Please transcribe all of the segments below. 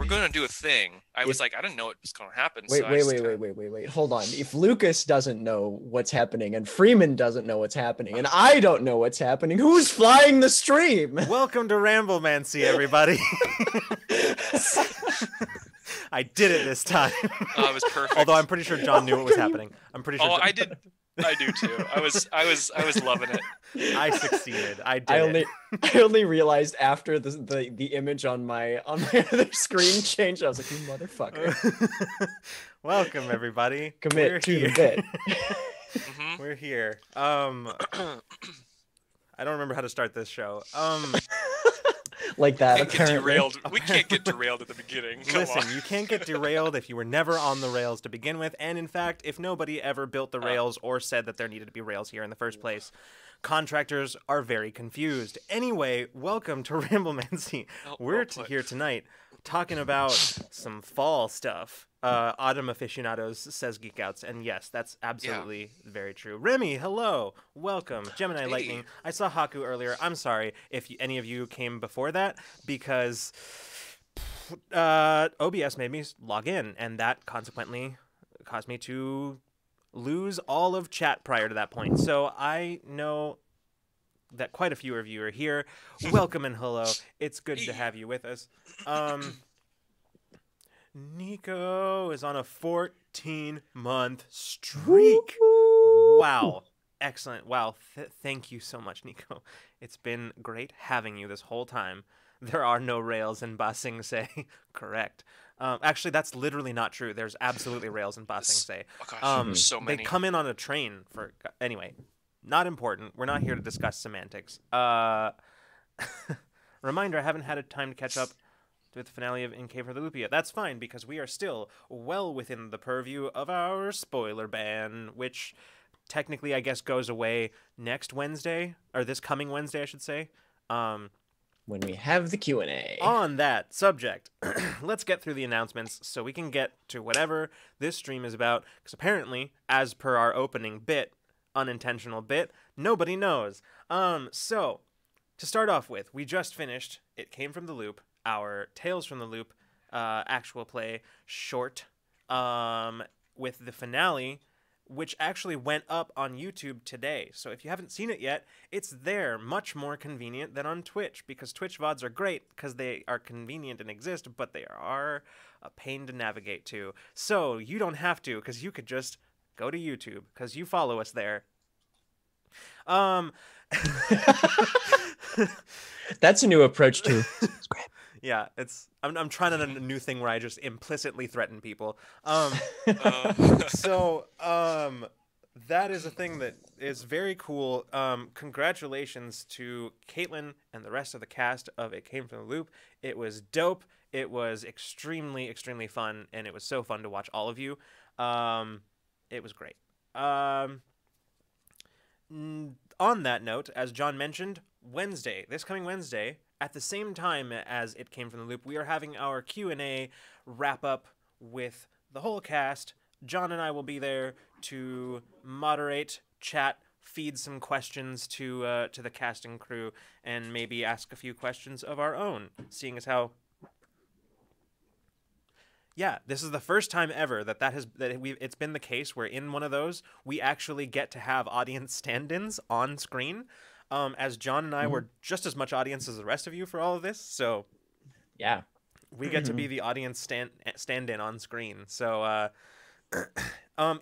we're going to do a thing. I was like, I didn't know it was going to happen. Wait. Hold on. If Lucas doesn't know what's happening and Freeman doesn't know what's happening and I don't know what's happening, who's flying the stream? Welcome to Ramblemancy, everybody. I did it this time. Oh, it was perfect. Although I'm pretty sure John knew what was happening. I'm pretty sure. Oh, I did. I do too. I was loving it. I succeeded. I only realized after the image on my other screen changed. I was like, you motherfucker. Welcome everybody. Commit to the bit. We're here. I don't remember how to start this show. Like that, We can't get derailed at the beginning. Listen, you can't get derailed if you were never on the rails to begin with, and in fact, if nobody ever built the rails or said that there needed to be rails here in the first place. Contractors are very confused. Anyway, welcome to Ramblemancy. We're here tonight talking about some fall stuff. Autumn aficionados, says Geek Outs, and yes, that's absolutely very true. Remy, hello, welcome. Gemini Lightning, I saw Haku earlier. I'm sorry if any of you came before that, because OBS made me log in, and that consequently caused me to lose all of chat prior to that point. So I know that quite a few of you are here. Welcome and hello. It's good to have you with us. Nico is on a 14-month streak. Wow. Excellent. Wow. Thank you so much, Nico. It's been great having you this whole time. There are no rails in Ba Sing Se. Correct. Actually, that's literally not true. There's absolutely rails in Ba Sing Se. Oh gosh, so many. They come in on a train for... Anyway, not important. We're not here to discuss semantics. Reminder, I haven't had a time to catch up with the finale of In Cave for the Loop yet. That's fine, because we are still well within the purview of our spoiler ban, which technically, I guess, goes away next Wednesday, or this coming Wednesday, I should say. When we have the Q&A. On that subject, let's get through the announcements so we can get to whatever this stream is about, because apparently, as per our opening bit, unintentional bit, nobody knows. So, to start off with, we just finished It Came from the Loop, our Tales from the Loop actual play short, with the finale, which actually went up on YouTube today. So if you haven't seen it yet, it's there, much more convenient than on Twitch, because Twitch VODs are great because they are convenient and exist, but they are a pain to navigate to. So you don't have to, because you could just go to YouTube, because you follow us there. That's a new approach to subscribe. Yeah, I'm trying a new thing where I just implicitly threaten people. So that is a thing that is very cool. Congratulations to Caitlin and the rest of the cast of It Came from the Loop. It was dope. It was extremely, extremely fun, and it was so fun to watch all of you. It was great. On that note, as John mentioned, this coming Wednesday, at the same time as It Came from the Loop, we are having our Q&A wrap-up with the whole cast. John and I will be there to moderate, chat, feed some questions to the cast and crew, and maybe ask a few questions of our own, seeing as how... Yeah, this is the first time ever it's been the case where in one of those, we actually get to have audience stand-ins on screen. As John and I were just as much audience as the rest of you for all of this, so yeah, we get to be the audience stand-in on screen. So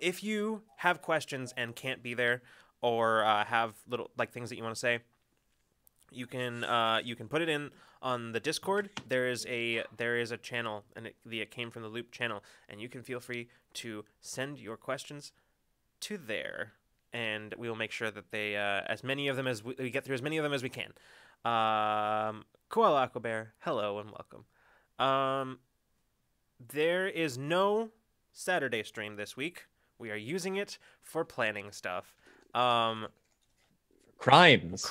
if you have questions and can't be there, or have little things that you want to say, you can put it in on the Discord. There is a channel, and It Came from the Loop channel, and you can feel free to send your questions to there. And we will make sure that they, as many of them as we get through as many of them as we can. Koala Aquabear, hello and welcome. There is no Saturday stream this week. We are using it for planning stuff. Crimes.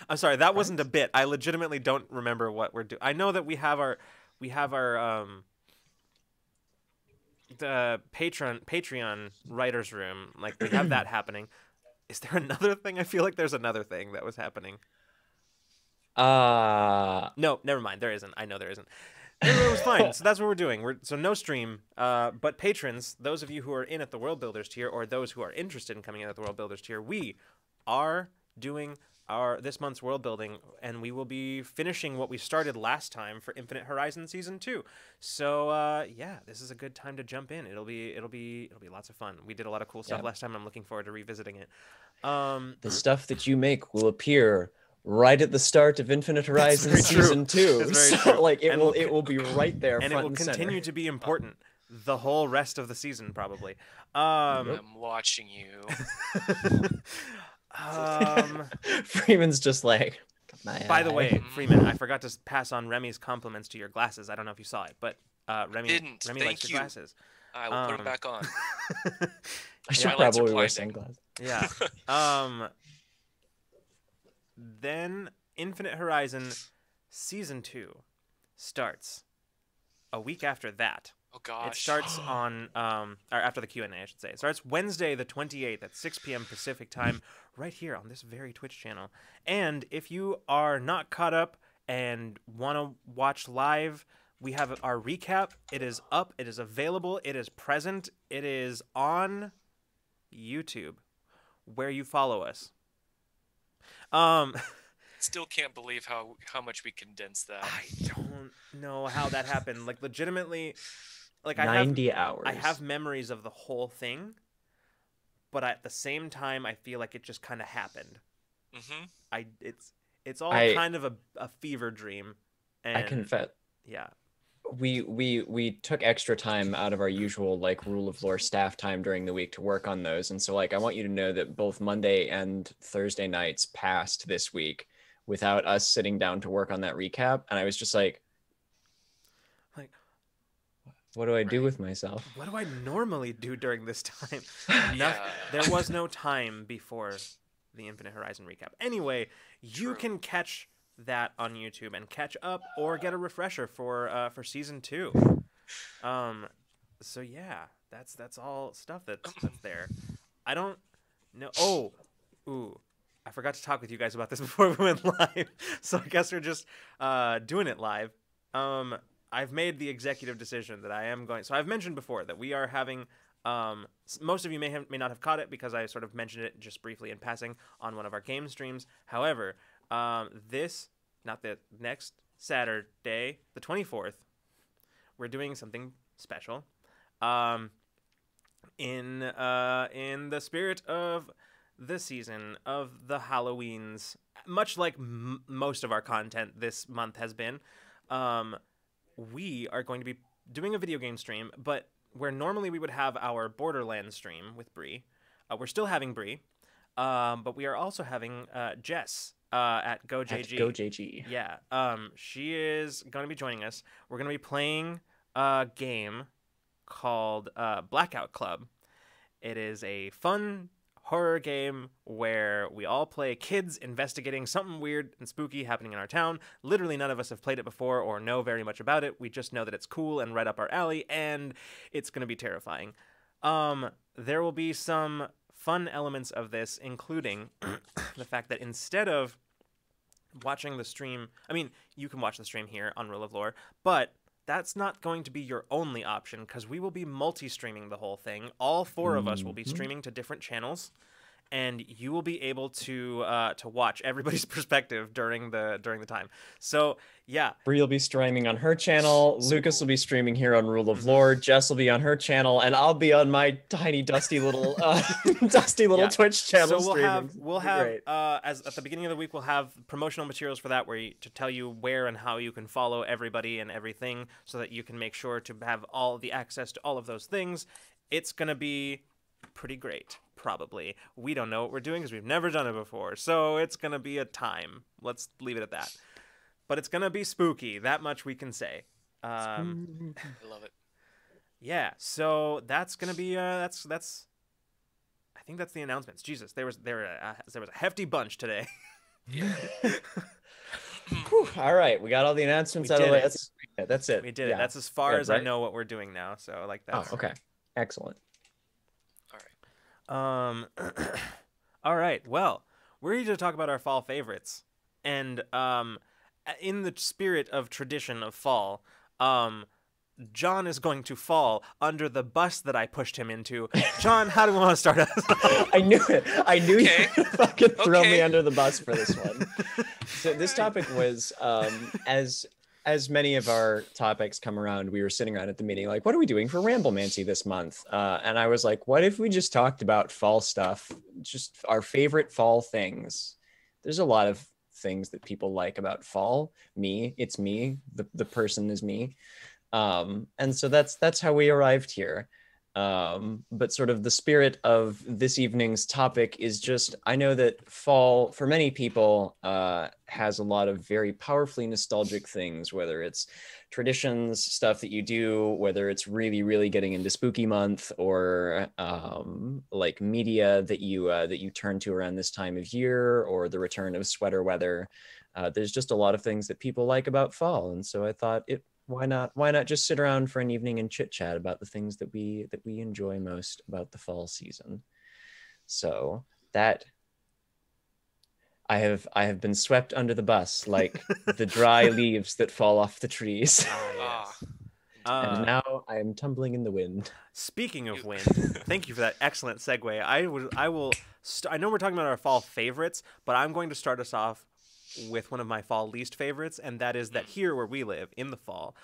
I'm sorry, that wasn't a bit. I legitimately don't remember what we're doing. I know that we have our the Patreon writers room, we have that happening. Is there another thing? I feel like there's another thing that was happening. I No, never mind. There isn't. I know there isn't. It was fine. So that's what we're doing. So no stream. But patrons, those of you who are in at the World Builders tier, or those who are interested in coming in at the World Builders tier, we are doing this month's world building, and we will be finishing what we started last time for Infinite Horizon Season 2. So yeah, this is a good time to jump in. It'll be lots of fun. We did a lot of cool stuff last time. I'm looking forward to revisiting it. The stuff that you make will appear right at the start of Infinite Horizon Season 2. So like it will be right there, and front it will center. continue to be important the whole rest of the season, probably. I'm watching you. Freeman's just like, by the way, Freeman, I forgot to pass on Remy's compliments to your glasses. I don't know if you saw it, but Remy likes your glasses. I will put them back on. I should probably wear sunglasses. Yeah. Then Infinite Horizon Season 2 starts a week after that. Oh gosh. It starts on or after the Q&A, I should say. It starts Wednesday the 28th at 6 p.m. Pacific time right here on this very Twitch channel. And if you are not caught up and want to watch live, we have our recap. It is up, it is available, it is present, it is on YouTube where you follow us. Still can't believe how much we condensed that. I don't know how that happened. Like legitimately, like 90 hours. I have memories of the whole thing, but at the same time, I feel like it just kind of happened. Mm-hmm. It's all kind of a fever dream. And, I confess. Yeah. We took extra time out of our usual like Rule of Lore staff time during the week to work on those, and so like I want you to know that both Monday and Thursday nights passed this week without us sitting down to work on that recap, and I was just like what do I do with myself? What do I normally do during this time? There was no time before the Infinite Horizon recap. Anyway, you can catch that on YouTube and catch up or get a refresher for Season 2. So yeah, that's all stuff that's there. I don't know. I forgot to talk with you guys about this before we went live, so I guess we're just doing it live. I've made the executive decision that I am going. So I've mentioned before that we are having. Most of you may not have caught it because I sort of mentioned it just briefly in passing on one of our game streams. However, not the next Saturday, the 24th, we're doing something special. In the spirit of the season of the Halloweens, much like most of our content this month has been, we are going to be doing a video game stream, but where normally we would have our Borderlands stream with Bree, we're still having Bree, but we are also having Jess at GoJG. At GoJG. Yeah. She is going to be joining us. We're going to be playing a game called Blackout Club. It is a fun horror game where we all play kids investigating something weird and spooky happening in our town. Literally none of us have played it before or know very much about it. We just know that it's cool and right up our alley, and it's going to be terrifying. There will be some fun elements of this, including the fact that instead of watching the stream, I mean, you can watch the stream here on Rule of Lore, but that's not going to be your only option because we will be multi-streaming the whole thing. All four of us will be streaming to different channels, and you will be able to watch everybody's perspective during the time. So yeah, Bree will be streaming on her channel. Lucas will be streaming here on Rule of Lore. Jess will be on her channel, and I'll be on my tiny dusty little Twitch channel. So streaming. we'll have as at the beginning of the week we'll have promotional materials for that to tell you where and how you can follow everybody and everything, so that you can make sure to have all the access to all of those things. It's gonna be pretty great. Probably. We don't know what we're doing because we've never done it before. So it's going to be a time. Let's leave it at that. But it's going to be spooky. That much we can say. I love it. Yeah. So that's going to be, that's, I think that's the announcements. Jesus, there was a hefty bunch today. Yeah. All right. We got all the announcements out of the way. That's it. We did it. That's as far as I know what we're doing now. So like that's. Oh, okay. Excellent. All right. Well, we're here to talk about our fall favorites, and in the spirit of tradition of fall, John is going to fall under the bus that I pushed him into. John, how do we want to start us? I knew it. I knew you Okay. were gonna fucking throw me Okay. under the bus for this one. So this topic was, as many of our topics come around, we were sitting around at the meeting like, what are we doing for Ramblemancy this month? And I was like, what if we just talked about fall stuff, just our favorite fall things? There's a lot of things that people like about fall. It's me. The person is me. And so that's how we arrived here. But sort of the spirit of this evening's topic is just, I know that fall for many people has a lot of very powerfully nostalgic things, whether it's traditions, stuff that you do, whether it's really, really getting into spooky month, or like media that you turn to around this time of year, or the return of sweater weather. There's just a lot of things that people like about fall. And so I thought why not just sit around for an evening and chit chat about the things that we enjoy most about the fall season. So that I have been swept under the bus like the dry leaves that fall off the trees. And now I am tumbling in the wind. Speaking of wind, thank you for that excellent segue. I know we're talking about our fall favorites, but I'm going to start us off with one of my fall least favorites, and that is that here where we live in the fall,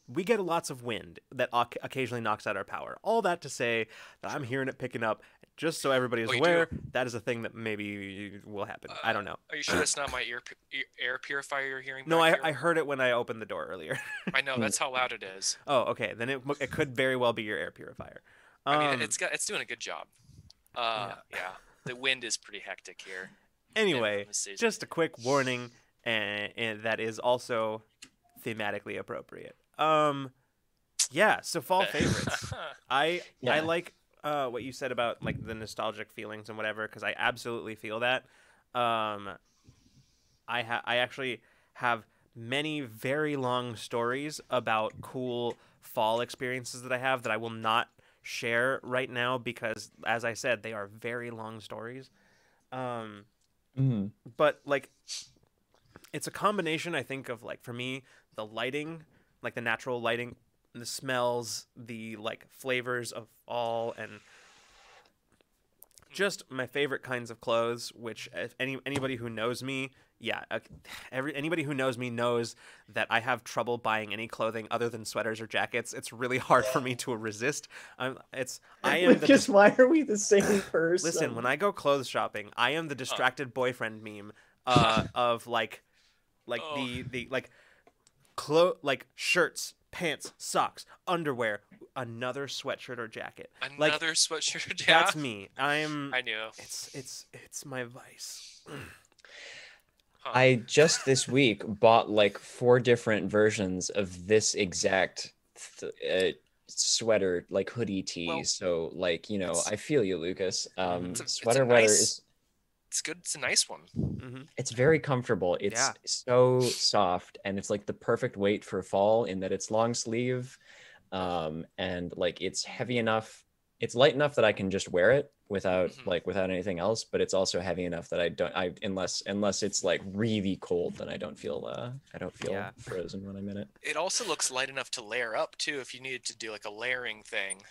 we get lots of wind that occasionally knocks out our power. All that to say that I'm hearing it picking up. Just so everybody is aware, that is a thing that maybe will happen. I don't know. Are you sure that's not my air purifier you're hearing? No, back I heard it when I opened the door earlier. I know, that's how loud it is. Oh, okay. Then it could very well be your air purifier. I mean, it's doing a good job. Yeah. The wind is pretty hectic here. Anyway, just a quick warning, and that is also thematically appropriate. Yeah. So fall favorites. I like what you said about like the nostalgic feelings and whatever, because I absolutely feel that. I actually have many very long stories about cool fall experiences that I have that I will not share right now because, as I said, they are very long stories. But like, it's a combination, I think, of like, for me, the lighting, like the natural lighting, the smells, the like flavors of fall, and just my favorite kinds of clothes, which if anybody who knows me, anybody who knows me knows that I have trouble buying any clothing other than sweaters or jackets. It's really hard for me to resist. Why are we the same person? Listen, when I go clothes shopping, I am the distracted boyfriend meme of like shirts, pants, socks, underwear, another sweatshirt or jacket. Another sweatshirt or jacket. That's me. I knew. It's my vice. I just this week bought like 4 different versions of this exact sweater, like hoodie tee. Well, so like, you know, I feel you, Lucas. Sweater weather is... It's good. It's a nice one. Mm-hmm. It's very comfortable. It's so soft, and it's like the perfect weight for fall in that it's long sleeve, and like it's heavy enough. It's light enough that I can just wear it without anything else. But it's also heavy enough that unless it's like really cold, then I don't feel frozen when I'm in it. It also looks light enough to layer up too if you needed to do like a layering thing.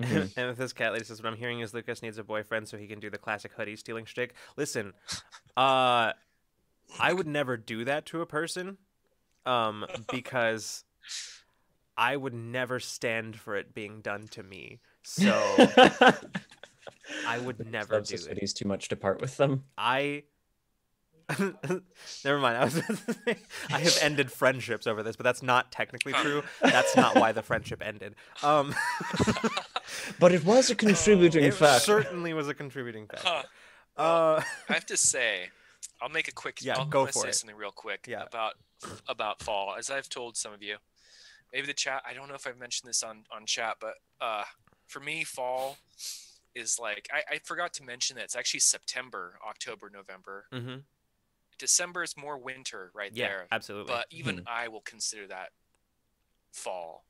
Mm-hmm. And with this cat lady says, what I'm hearing is Lucas needs a boyfriend so he can do the classic hoodie stealing shtick. Listen, I would never do that to a person, because I would never stand for it being done to me. So I would never do it. Hoodies too much to part with them. Never mind. I have ended friendships over this, but that's not technically true. That's not why the friendship ended. But it was a contributing factor. It certainly was a contributing factor. I have to say, I'll make a quick. Yeah, go for it. Something real quick. Yeah. About fall, as I've told some of you. Maybe the chat. I don't know if I've mentioned this on chat, but for me, fall is like I forgot to mention that it's actually September, October, November. Mm-hmm. December is more winter there. Yeah, absolutely. But even I will consider that fall.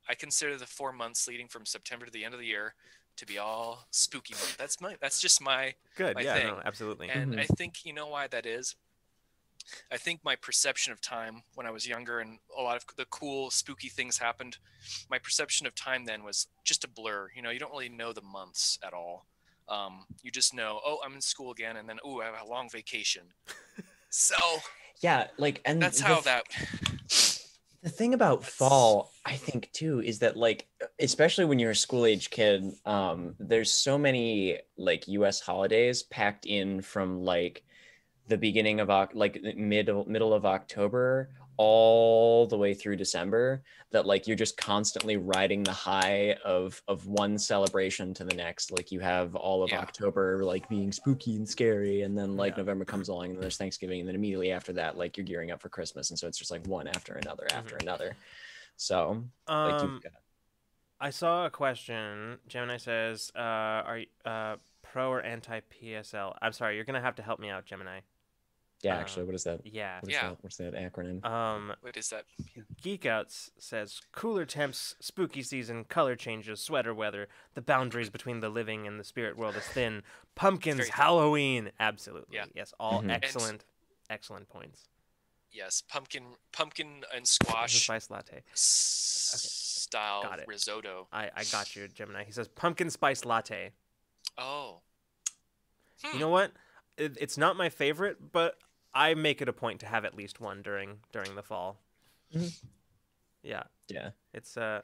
I consider the 4 months leading from September to the end of the year to be all spooky month. That's just my good. my Yeah, thing. no, absolutely. And I think you know why that is. I think my perception of time when I was younger and a lot of the cool, spooky things happened, my perception of time then was just a blur. You know, you don't really know the months at all. You just know, oh, I'm in school again, and then, oh, I have a long vacation. So Yeah, like, and that's how that. the thing about fall, I think too, is that like, especially when you're a school age kid, there's so many like US holidays packed in from like the beginning of like middle of October all the way through December, that like you're just constantly riding the high of one celebration to the next. Like you have all of October like being spooky and scary, and then like November comes along and then there's Thanksgiving, and then immediately after that like you're gearing up for Christmas, and so it's just like one after another after another. So like you've got... I saw a question. Gemini says, are you pro or anti PSL? I'm sorry, you're gonna have to help me out, Gemini. Yeah, actually, what is that? Yeah. What's that acronym? What is that? Geek Outs says, cooler temps, spooky season, color changes, sweater weather. The boundaries between the living and the spirit world is thin. Pumpkins, Halloween. Absolutely. Yeah. Yes, all excellent points. Yes, pumpkin and squash. Spice latte. Style risotto. I got you, Gemini. He says pumpkin spice latte. Oh. You know what? It's not my favorite, but I make it a point to have at least one during the fall. Yeah. It's I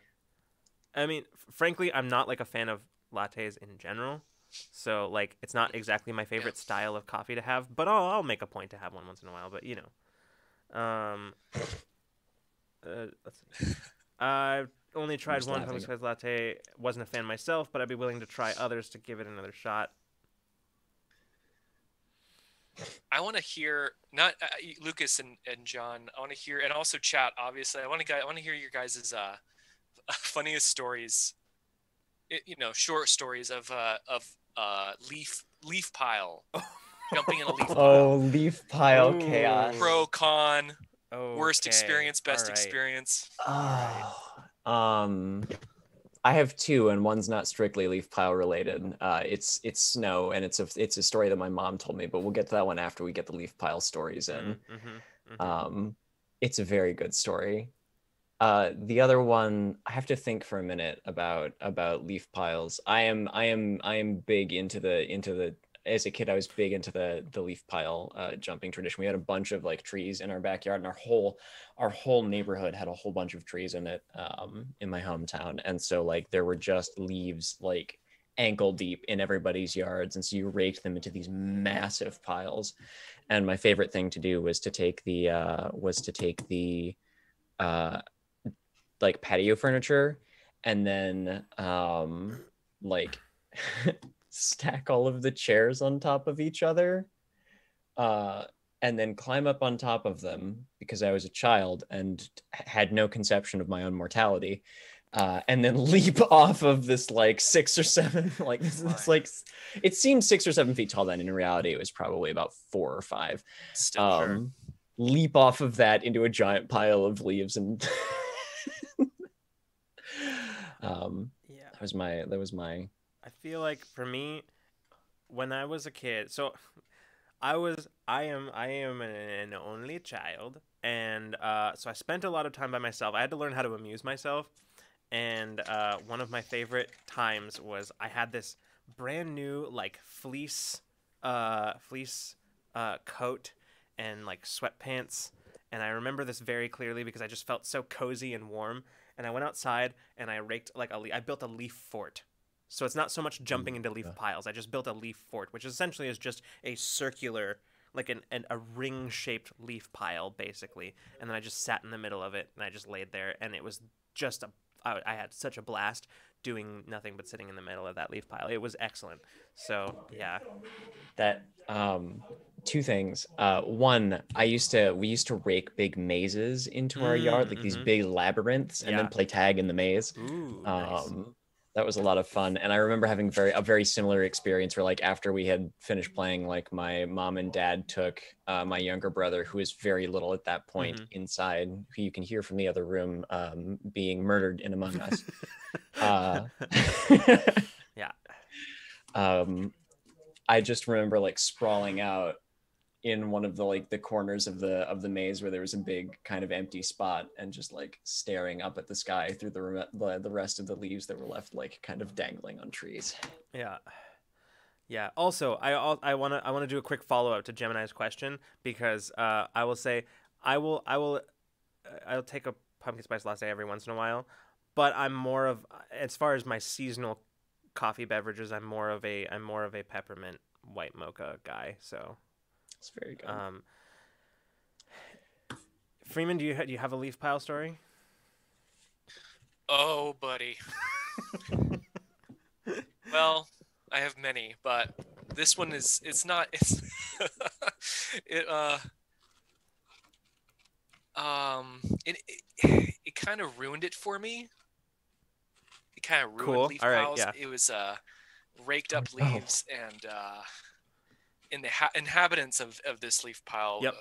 mean, frankly, I'm not like a fan of lattes in general, so like it's not exactly my favorite style of coffee to have. But I'll make a point to have one once in a while. But you know, let's see. I've only tried one pumpkin spice latte. Wasn't a fan myself, but I'd be willing to try others to give it another shot. I want to hear not Lucas and John. I want to hear, and also chat. Obviously, I want to hear your guys' funniest stories. Short stories of leaf pile, jumping in a leaf pile. Oh, leaf pile chaos. Pro con. Worst experience, best experience. I have two, and one's not strictly leaf pile related. It's snow, and it's a story that my mom told me, but we'll get to that one after we get the leaf pile stories in. It's a very good story. The other one, I have to think for a minute about leaf piles. I am big into the as a kid, I was big into the leaf pile jumping tradition. We had a bunch of like trees in our backyard, and our whole neighborhood had a whole bunch of trees in it in my hometown. And so like there were just leaves like ankle deep in everybody's yards, and so you raked them into these massive piles. And my favorite thing to do was to take the like patio furniture, and then like stack all of the chairs on top of each other, and then climb up on top of them because I was a child and had no conception of my own mortality, and then leap off of this like 6 or 7 like this like it seemed 6 or 7 feet tall then. In reality it was probably about 4 or 5. Sure. Leap off of that into a giant pile of leaves, and that was my I feel like for me, when I was a kid, so I am an only child, and so I spent a lot of time by myself. I had to learn how to amuse myself, and one of my favorite times was I had this brand new like fleece coat and like sweatpants, and I remember this very clearly because I just felt so cozy and warm. And I went outside and I raked like I built a leaf fort. So it's not so much jumping into leaf piles. I just built a leaf fort, which essentially is just a circular, like a ring-shaped leaf pile, basically. And then I just sat in the middle of it, and I just laid there. And it was just I had such a blast doing nothing but sitting in the middle of that leaf pile. It was excellent. So, yeah. That, two things. One, we used to rake big mazes into our yard, like these big labyrinths, and then play tag in the maze. Ooh, nice. That was a lot of fun. And I remember having a very similar experience where like after we had finished playing, like my mom and dad took my younger brother, who was very little at that point, inside, who you can hear from the other room, being murdered in Among Us. Yeah. I just remember like sprawling out in one of the like the corners of the maze where there was a big kind of empty spot, and just like staring up at the sky through the rest of the leaves that were left like kind of dangling on trees. Yeah. Yeah. Also, I want to do a quick follow up to Gemini's question, because I will say I'll take a pumpkin spice latte every once in a while, but I'm more of, as far as my seasonal coffee beverages, I'm more of a peppermint white mocha guy. So It's very good. Freeman, do you have a leaf pile story? Oh, buddy. Well, I have many, but this one is it it kind of ruined it for me. It kind of ruined Cool. leaf All right, piles. yeah. It was raked up leaves and in the inhabitants of this leaf pile. Yep.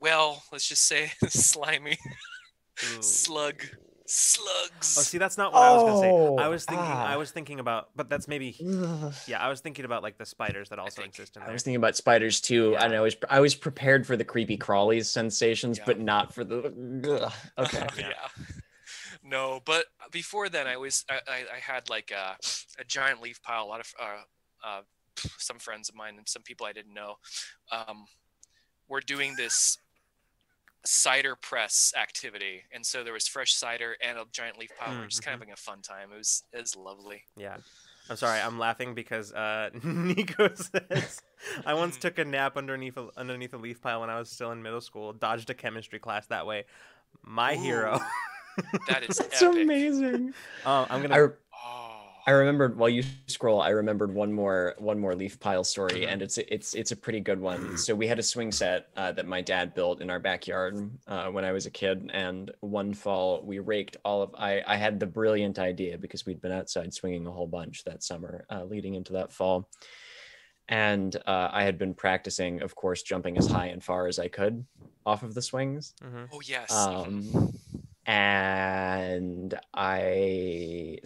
Well, let's just say slimy slugs. Oh, see, that's not what I was gonna say. Oh, I was thinking about, but that's maybe, yeah. I was thinking about like the spiders that also exist in there. I was thinking about spiders too, Yeah. and I was prepared for the creepy crawlies sensations, Yeah. but not for the. Okay. Yeah. No, but before then, I had like a giant leaf pile. A lot of some friends of mine and some people I didn't know were doing this cider press activity, and so there was fresh cider and a giant leaf pile. We're just kind of having a fun time. It was lovely. Yeah. I'm sorry, I'm laughing because Nico says, I once took a nap underneath a leaf pile when I was still in middle school. Dodged a chemistry class that way. My hero. That is That's epic. amazing. I'm gonna. I remembered, while you scroll, I remembered one more leaf pile story, and it's a pretty good one. So we had a swing set that my dad built in our backyard when I was a kid, and one fall we raked all of. I had the brilliant idea, because we'd been outside swinging a whole bunch that summer leading into that fall, and I had been practicing, of course, jumping as high and far as I could off of the swings. Oh yes. And I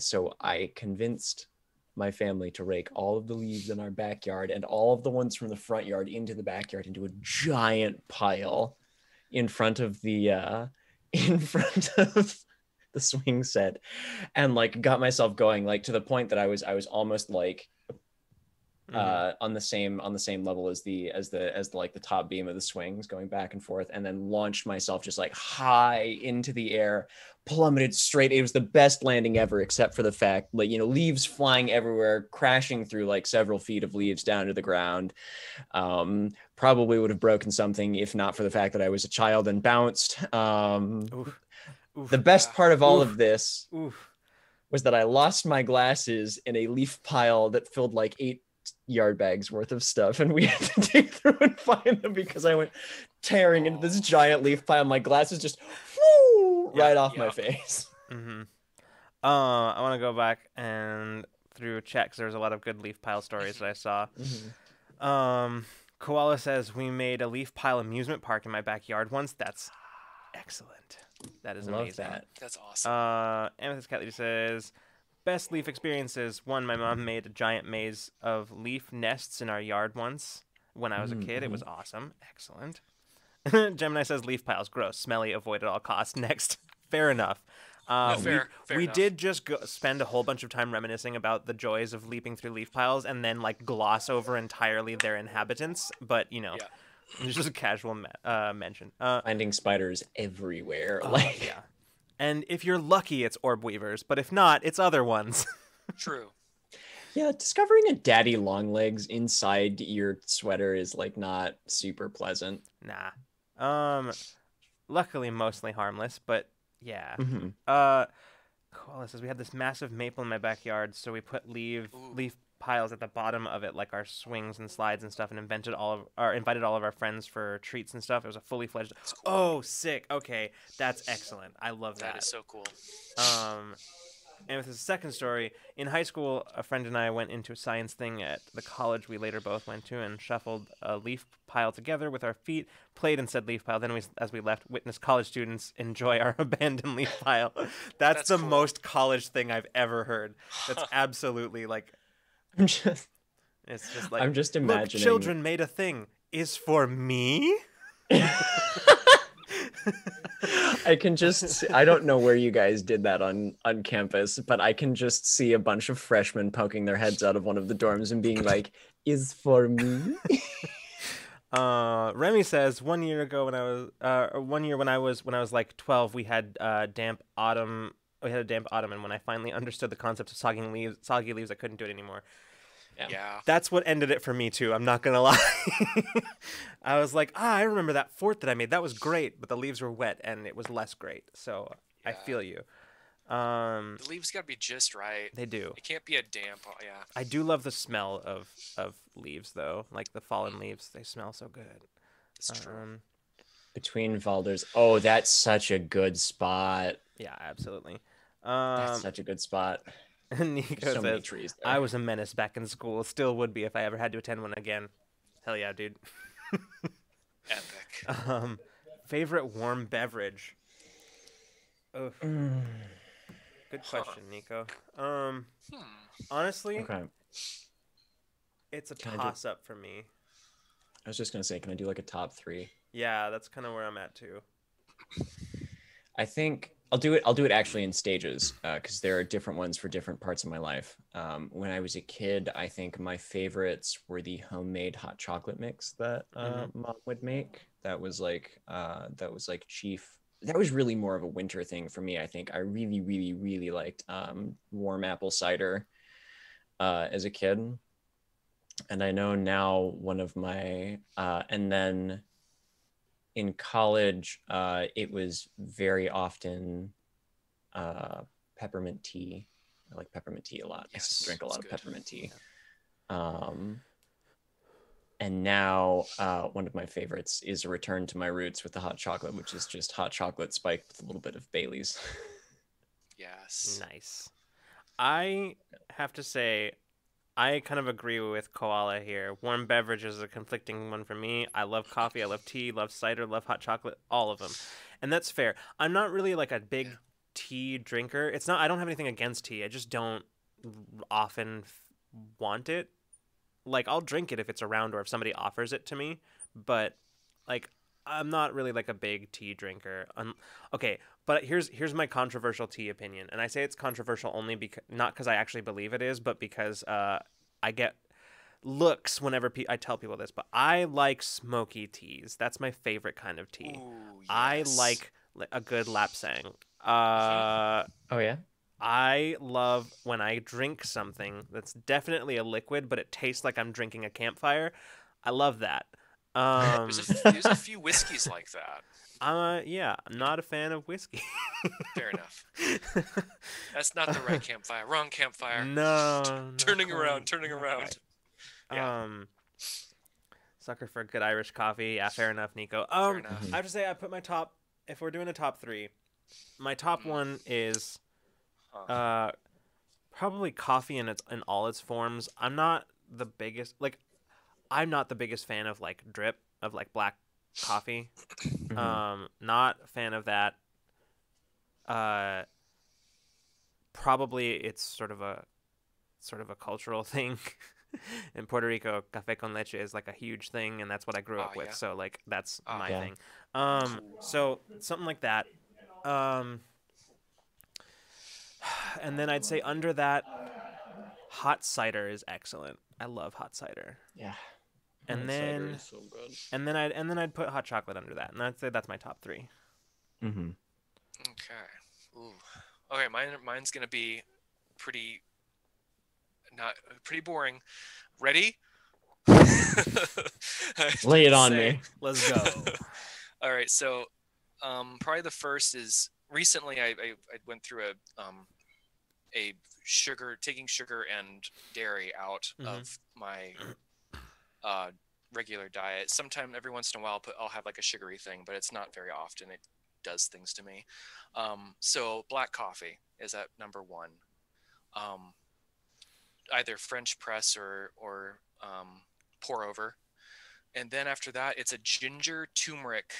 convinced my family to rake all of the leaves in our backyard and all of the ones from the front yard into the backyard into a giant pile in front of the swing set, and like got myself going, like to the point that I was almost like on the same level as the like the top beam of the swings, going back and forth, and then launched myself just like high into the air, plummeted straight. It was the best landing ever, except for the fact, like, leaves flying everywhere, crashing through like several feet of leaves down to the ground. Probably would have broken something if not for the fact that I was a child and bounced. Oof. The best part of all of this was that I lost my glasses in a leaf pile that filled like 8 yard bags worth of stuff, and we had to dig through and find them because I went tearing into this giant leaf pile. My glasses just right off my face. I want to go back and through checks. There's a lot of good leaf pile stories that I saw. Koala says, we made a leaf pile amusement park in my backyard once. That's excellent. That is amazing. That's awesome. Amethyst Cat Lady says, best leaf experiences. One, my mom made a giant maze of leaf nests in our yard once when I was a kid. It was awesome. Excellent. Gemini says, leaf piles, gross, smelly, avoid at all costs. Next. Fair enough. Fair we enough. did just spend a whole bunch of time reminiscing about the joys of leaping through leaf piles and then like gloss over entirely their inhabitants. But, it's just a casual mention. Finding spiders everywhere. Yeah. And if you're lucky, it's orb weavers, but if not, it's other ones. True. Yeah, discovering a daddy long legs inside your sweater is like not super pleasant. Nah. Luckily mostly harmless, but yeah. Koala says, we had this massive maple in my backyard, so we put leaf piles at the bottom of it, like our swings and slides and stuff, and invited all of our friends for treats and stuff. It was a fully fledged. Cool. Oh, sick. Okay, that's excellent. I love that. That is so cool. And with his second story, in high school, a friend and I went into a science thing at the college we later both went to and shuffled a leaf pile together with our feet, played in said leaf pile. Then as we left, witnessed college students enjoy our abandoned leaf pile. That's the cool. most college thing I've ever heard. That's absolutely like... It's just like, I'm just look, imagining. children made a thing. Is for me? I can just I don't know where you guys did that on campus, but I can just see a bunch of freshmen poking their heads out of one of the dorms and being like, "Is for me?" Remy says 1 year ago when I was one year when I was like 12, we had damp autumn. We had a damp autumn, and when I finally understood the concept of soggy leaves, I couldn't do it anymore. Yeah. That's what ended it for me too. I'm not gonna lie. I was like, I remember that fort that I made. That was great, but the leaves were wet and it was less great. So I feel you. The leaves got to be just right. They do. It can't be a damp. Yeah. I do love the smell of leaves though, like the fallen leaves. They smell so good. It's true. Between Valders. Oh, that's such a good spot. Yeah, absolutely. That's such a good spot. Nico So many says, trees there. I was a menace back in school. Still would be if I ever had to attend one again. Hell yeah, dude. Epic. Favorite warm beverage? Oh, good question, Nico. Honestly, Okay. it's a toss-up for me. I was just gonna say, can I do like a top 3? Yeah, that's kind of where I'm at too. I think I'll do it actually in stages, because there are different ones for different parts of my life. When I was a kid, I think my favorites were the homemade hot chocolate mix that mom would make. That was like chief. That was really more of a winter thing for me. I think I really, really, really liked warm apple cider as a kid. And I know now one of my and then in college, it was very often peppermint tea. I like peppermint tea a lot. Yes, I drink a lot of good. peppermint tea. And now one of my favorites is a return to my roots with the hot chocolate, which is just hot chocolate spiked with a little bit of Bailey's. Yes. Nice. I have to say, I kind of agree with Koala here. Warm beverage is a conflicting one for me. I love coffee, I love tea, love cider, love hot chocolate, all of them. And that's fair. I'm not really like a big tea drinker. It's not, I don't have anything against tea. I just don't often want it. Like, I'll drink it if it's around or if somebody offers it to me, but like, I'm not really like a big tea drinker. Okay, but here's my controversial tea opinion, and I say it's controversial only because not because I actually believe it is, but because I get looks whenever I tell people this. But I like smoky teas. That's my favorite kind of tea. Ooh, yes. I like a good lapsang. Oh yeah. I love when I drink something that's definitely a liquid, but it tastes like I'm drinking a campfire. I love that. There's a few whiskeys like that. Yeah, I'm not a fan of whiskey. Fair enough. That's not the right campfire. Wrong campfire. No. Turning around. Right. Yeah. Sucker for good Irish coffee. Yeah, fair enough, Nico. Fair enough. I have to say, I put my top. If we're doing a top 3, my top one is probably coffee in all its forms. I'm not the biggest fan of like drip of like black coffee. Not a fan of that. Probably it's sort of a cultural thing. In Puerto Rico, café con leche is like a huge thing, and that's what I grew up with. Yeah. So like that's my thing. So something like that. And then I'd say under that, hot cider is excellent. I love hot cider. Yeah. And then is so good. and then I'd put hot chocolate under that, and I'd say that's my top 3. Mm-hmm. Okay. Ooh. Okay. Mine's gonna be pretty boring. Ready? Lay it on me. Let's go. All right. So, probably the first is recently I went through a taking sugar and dairy out of my regular diet. Sometime every once in a while I'll have like a sugary thing, but it's not very often. It does things to me. So black coffee is at number 1. Either French press or pour over. And then after that, it's a ginger, turmeric,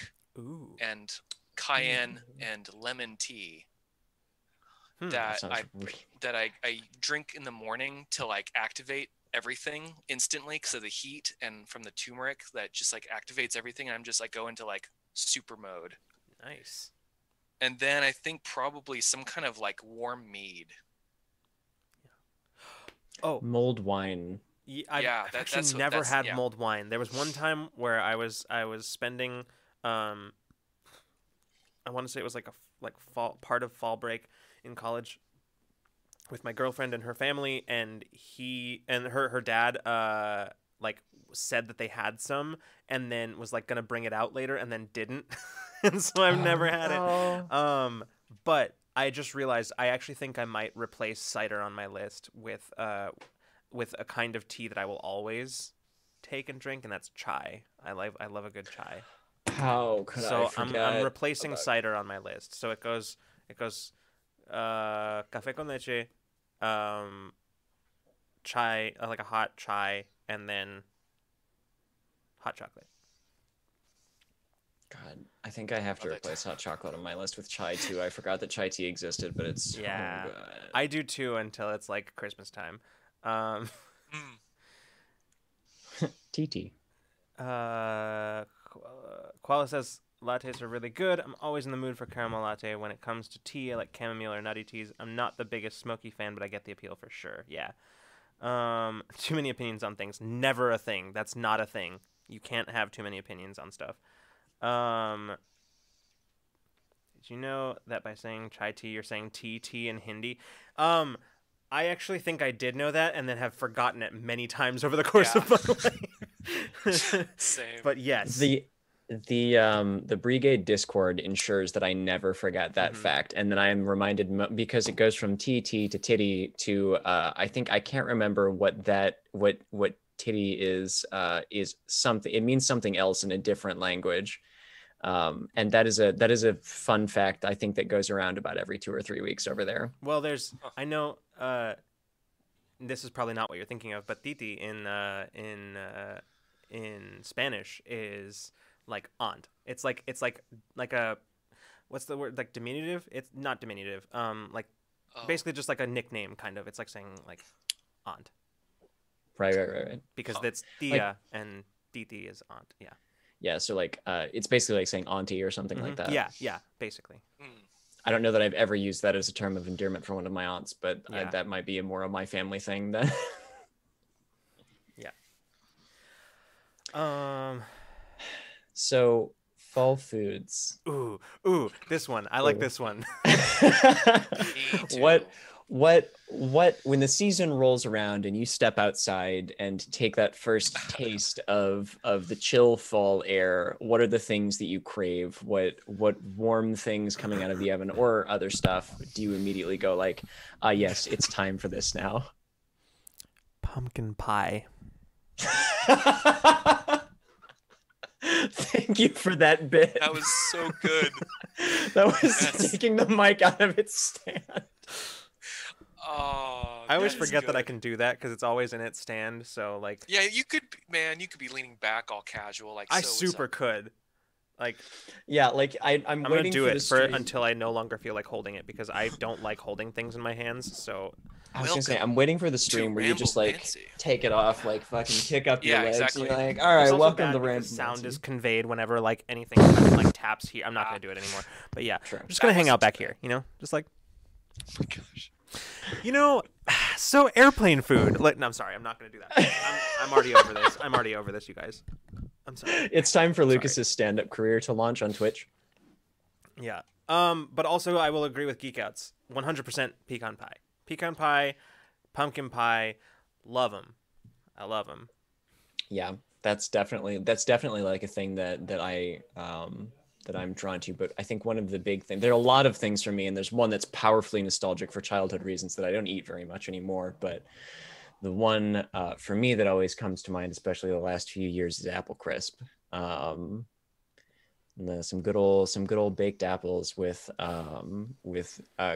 and cayenne and lemon tea that I drink in the morning to like activate everything instantly because of the heat and from the turmeric that just like activates everything. And I'm just like go into like super mode. Nice. And then I think probably some kind of like warm mead. Oh, Mulled wine. I've actually never had yeah. mulled wine. There was one time where I was spending, I want to say it was like part of fall break in college with my girlfriend and her family, and her dad like said that they had some and then was like gonna bring it out later and then didn't. And so I've never had it. But I just realized I actually think I might replace cider on my list with a kind of tea that I will always take and drink, and that's chai. I love a good chai. How could I forget? So I'm replacing cider on my list. So it goes café con leche, chai, like a hot chai, and then hot chocolate. God, I think I have to replace hot chocolate on my list with chai too. I forgot that chai tea existed, but it's so good. I do too until it's like Christmas time. TT. Koala says lattes are really good. I'm always in the mood for caramel latte. When it comes to tea, I like chamomile or nutty teas. I'm not the biggest smoky fan, but I get the appeal for sure. Yeah. Too many opinions on things. Never a thing. That's not a thing. You can't have too many opinions on stuff. Did you know that by saying chai tea, you're saying tea in Hindi? I actually think I did know that and then have forgotten it many times over the course of my life. Same. But yes. The Brigade Discord ensures that I never forget that fact, and then I am reminded because it goes from TT to titty to I think I can't remember what titty is something. It means something else in a different language, and that is a fun fact I think that goes around about every 2 or 3 weeks over there. Well, I know this is probably not what you're thinking of, but titi in Spanish is like aunt. It's like a, what's the word, like diminutive? It's not diminutive. Basically just like a nickname kind of. It's like saying like aunt. Right. Because that's tia and titi is aunt. Yeah. Yeah, so like it's basically like saying auntie or something like that. Yeah, basically. I don't know that I've ever used that as a term of endearment for one of my aunts, but that might be more of my family thing then. Yeah. So fall foods. Ooh, this one. I like this one. What when the season rolls around and you step outside and take that first taste of the chill fall air, what are the things that you crave? What warm things coming out of the oven or other stuff do you immediately go like, yes, it's time for this now? Pumpkin pie. Thank you for that bit. That was so good. That was taking the mic out of its stand. Oh, I always forget that I can do that because it's always in its stand. So like, yeah, you could be leaning back all casual, like I super could. Like, yeah, like I'm gonna waiting do for it the stream until I no longer feel like holding it because I don't like holding things in my hands. So I was gonna say I'm waiting for the stream where you just like take it off, like fucking kick up your legs. Exactly. And you're like, all right, welcome to Ramblemancy. Sound is conveyed whenever like anything kind of like taps here. I'm not gonna do it anymore. But yeah, True. I'm just gonna hang out back here. You know, just like. Oh my gosh. You know, so airplane food. Like, no, I'm sorry. I'm not going to do that. I'm already over this. I'm already over this, you guys. I'm sorry. It's time for Lucas's stand-up career to launch on Twitch. Yeah. But also, I will agree with Geek Outs. 100% pecan pie. Pecan pie, pumpkin pie. Love them. I love them. Yeah, that's definitely like a thing that I'm drawn to, but I think one of the big things, there are a lot of things for me, and there's one that's powerfully nostalgic for childhood reasons that I don't eat very much anymore, but the one for me that always comes to mind, especially the last few years, is apple crisp. Some good old baked apples with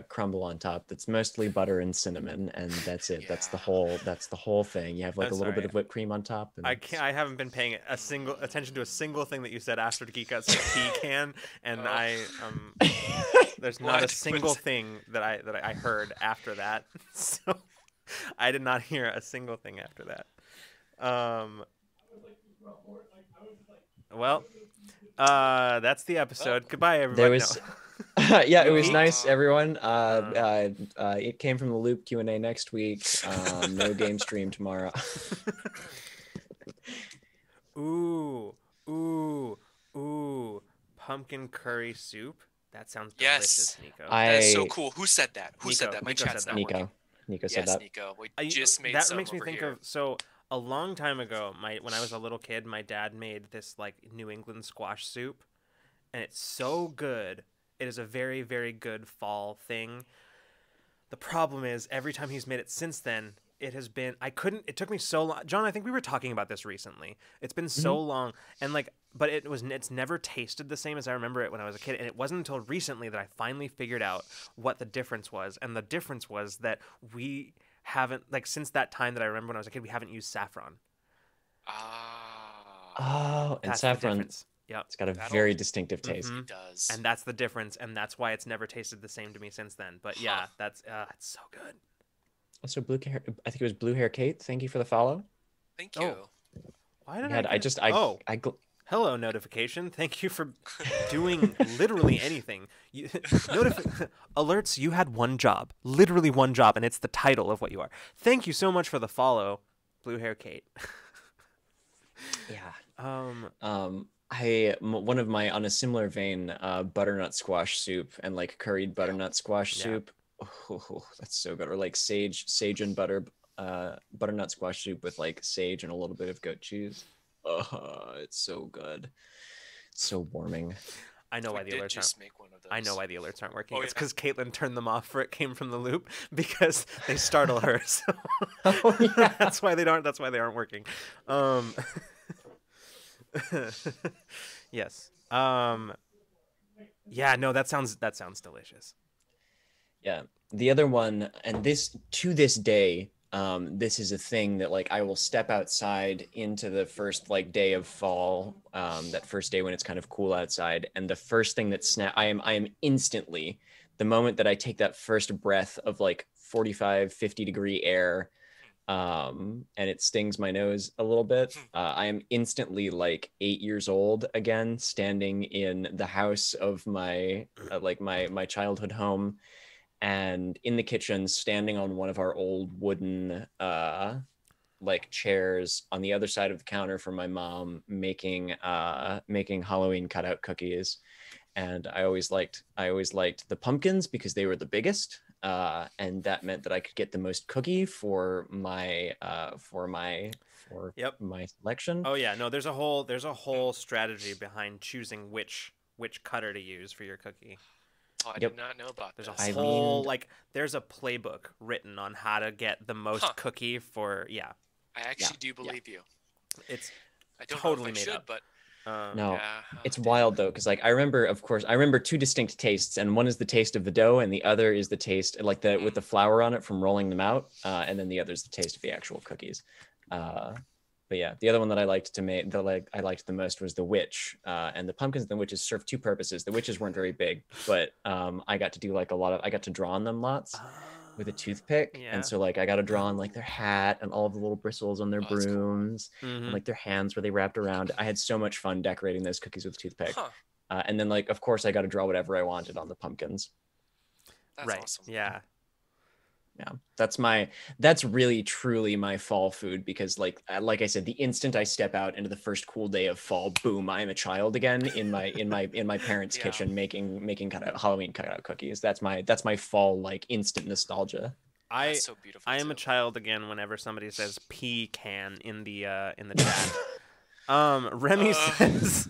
crumble on top that's mostly butter and cinnamon, and that's it. Yeah. That's the whole thing. You have like a little bit of whipped cream on top. And I haven't been paying attention to a single thing that you said after the Geek Out said pecan, and there's not a single thing that I heard after that. So I did not hear a single thing after that. Well, that's the episode. Goodbye, everybody. There was, yeah, it was peaked? nice, everyone. It came from the Loop Q&A next week. No game stream tomorrow. Ooh, pumpkin curry soup. That sounds delicious, Yes. Nico. That is so cool. Who said that? Who said Nico. that? My Nico chat's said not that. working. Nico said Yes, that. Nico. We just made that some makes me over think here. of a long time ago. When I was a little kid, my dad made this like New England squash soup, and it's so good. It is a very, very good fall thing. The problem is every time he's made it since then, it took me so long. John, I think we were talking about this recently. It's been so long, and but it's never tasted the same as I remember it when I was a kid. And it wasn't until recently that I finally figured out what the difference was. And the difference was that we haven't, since that time that I remember when I was a kid, we haven't used saffron. Oh, and That's saffron. the difference. Yep. It's got a very distinctive taste. It does. And that's the difference, and that's why it's never tasted the same to me since then. But yeah, it's so good. Also, I think it was Blue Hair Kate. Thank you for the follow. Thank you. Why did hello notification. Thank you for doing literally anything. Alerts, you had one job, literally one job, and it's the title of what you are. Thank you so much for the follow, Blue Hair Kate. Yeah. One of my, on a similar vein, butternut squash soup and curried butternut squash soup. Oh, that's so good. Or sage and butternut squash soup with sage and a little bit of goat cheese. Oh, it's so good. It's so warming. I know why the alerts aren't. Make one of those. I know why the alerts aren't working. Oh, it's because Caitlin turned them off for it came from the loop because they startle her. So that's why they aren't. That's why they aren't working. Yes. Yeah. No. That sounds delicious. Yeah. The other one, and to this day, this is a thing that I will step outside into the first day of fall, that first day when it's kind of cool outside, and the first thing that I am instantly, the moment that I take that first breath of 45, 50 degree air, and it stings my nose a little bit, I am instantly 8 years old again, standing in the house of my my childhood home. And in the kitchen, standing on one of our old wooden chairs on the other side of the counter for my mom, making Halloween cutout cookies. And I always liked the pumpkins because they were the biggest, and that meant that I could get the most cookie for my selection. Oh yeah, no, there's a whole strategy behind choosing which cutter to use for your cookie. Oh, I did not know about this. There's a whole there's a playbook written on how to get the most cookie for I actually do believe you. It's I don't totally know if I made should, up. But no, it's wild though, because I remember two distinct tastes, and one is the taste of the dough, and the other is the taste with the flour on it from rolling them out, and then the other is the taste of the actual cookies. But yeah, the other one that I liked to make, I liked the most was the witch, and the pumpkins and the witches served two purposes. The witches weren't very big, but I got to do I got to draw on them lots with a toothpick, and so I got to draw on their hat and all of the little bristles on their brooms, cool. and their hands where they wrapped around. I had so much fun decorating those cookies with a toothpick, and then of course I got to draw whatever I wanted on the pumpkins. That's awesome. Yeah. Yeah, that's really truly my fall food, because like I said, the instant I step out into the first cool day of fall, boom, I am a child again in my parents' kitchen making Halloween cutout cookies. That's my fall instant nostalgia. That's so beautiful. I am a child again whenever somebody says pecan in the chat. Remy says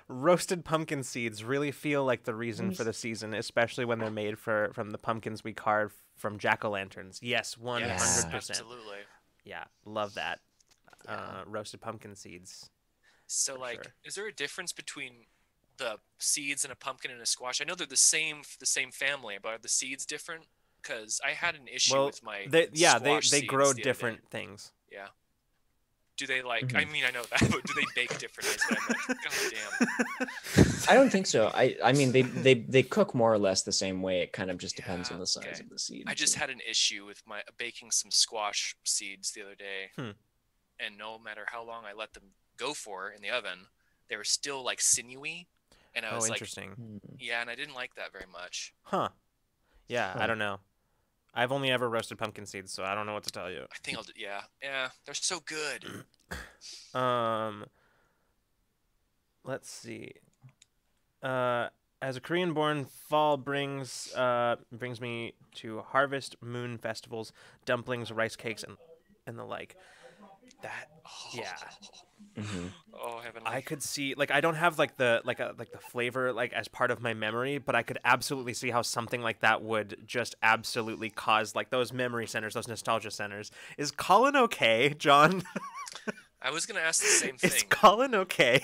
roasted pumpkin seeds really feel like the reason for the season, especially when they're made from the pumpkins we carve from jack-o'-lanterns. Yes, 100%. Absolutely. Yeah, love that. Roasted pumpkin seeds. So is there a difference between the seeds in a pumpkin and a squash? I know they're the same family, but are the seeds different? Because I had an issue with my they grow different things. Yeah. Do they like? Mhm. I mean, I know that, but do they bake differently? Is what I meant. God damn. I don't think so. I mean they cook more or less the same way. It kind of just depends Yeah, on the size okay. of the seed. I just had an issue with my baking some squash seeds the other day, and no matter how long I let them go for in the oven, they were still like sinewy, and I was like, interesting. yeah, and I didn't like that very much. Huh. Yeah, I Huh. don't know. I've only ever roasted pumpkin seeds, so I don't know what to tell you. I think I'll do, yeah, they're so good. Let's see. As a Korean-born, fall brings me to harvest moon festivals, dumplings, rice cakes, and the like. That yeah. Oh, heavenly. I could see like I don't have like the flavor like as part of my memory, but I could absolutely see how something like that would just absolutely cause like those memory centers, those nostalgia centers. Is Colin okay, John? I was gonna ask the same thing. Is Colin okay?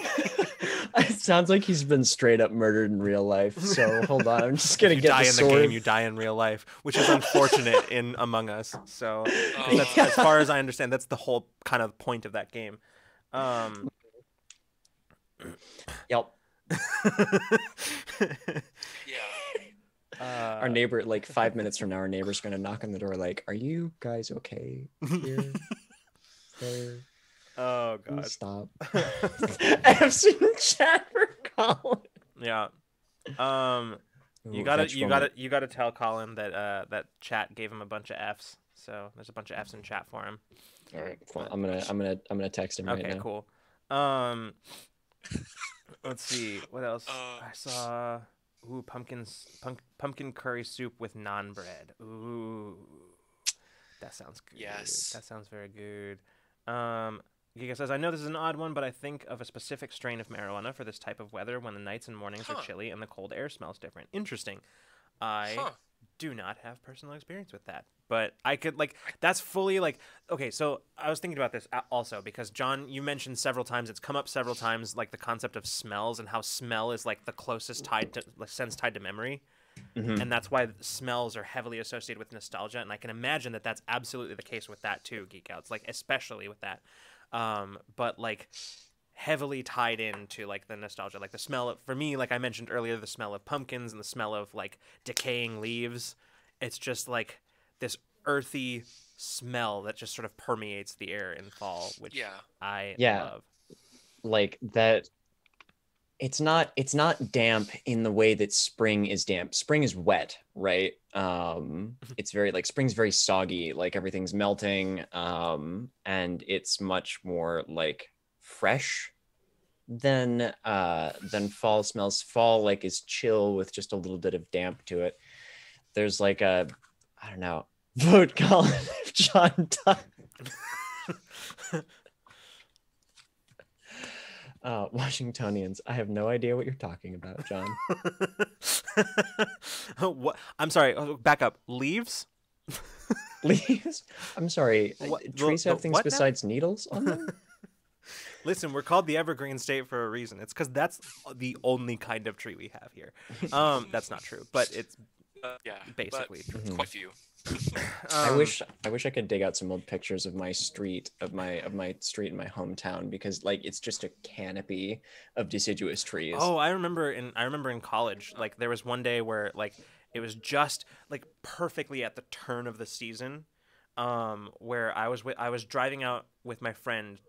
It sounds like he's been straight up murdered in real life. So hold on, I'm just gonna You get die the in sword. the game, you die in real life, which is unfortunate in Among Us. So that's, Yeah. as far as I understand, that's the whole kind of point of that game. Yep. Yeah. Our neighbor, like 5 minutes from now, our neighbor's gonna knock on the door, like, "Are you guys okay here? There? Oh Please god. stop." I've seen chat for Colin. Yeah. You Ooh, gotta tell Colin that that chat gave him a bunch of Fs. So there's a bunch of Fs in chat for him. All right, cool. I'm gonna text him right Okay, now. cool. Let's see what else I saw. Ooh, pumpkin curry soup with naan bread. Ooh, that sounds good. Yes. That sounds very good. Giga says, I know this is an odd one, but I think of a specific strain of marijuana for this type of weather when the nights and mornings are chilly and the cold air smells different. Interesting. I do not have personal experience with that, but I could like that's fully like okay. So I was thinking about this also because John, you mentioned several times, it's come up several times, like the concept of smells and how smell is like the closest tied to like, sense tied to memory. And that's why smells are heavily associated with nostalgia, and I can imagine that that's absolutely the case with that too, Geek Outs, like especially with that. But like heavily tied into like the nostalgia, like the smell of, for me, like I mentioned earlier, the smell of pumpkins and the smell of like decaying leaves. It's just like this earthy smell that just sort of permeates the air in fall, which I love. Like that. It's not damp in the way that spring is damp. Spring is wet, right? It's very like spring's very soggy, like everything's melting, and it's much more like fresh than fall smells. Fall like is chill with just a little bit of damp to it. There's like a, I don't know, vote Colin if John died. Washingtonians, I have no idea what you're talking about, John. What? I'm sorry. Back up. Leaves? Leaves? I'm sorry. Trees have things besides needles on them? Listen, we're called the Evergreen State for a reason. It's because that's the only kind of tree we have here. That's not true, but it's basically true. It's quite few. I wish I could dig out some old pictures of my street, of my street in my hometown, because like it's just a canopy of deciduous trees. Oh, I remember in college, like there was one day where like it was just like perfectly at the turn of the season, where I was driving out with my friend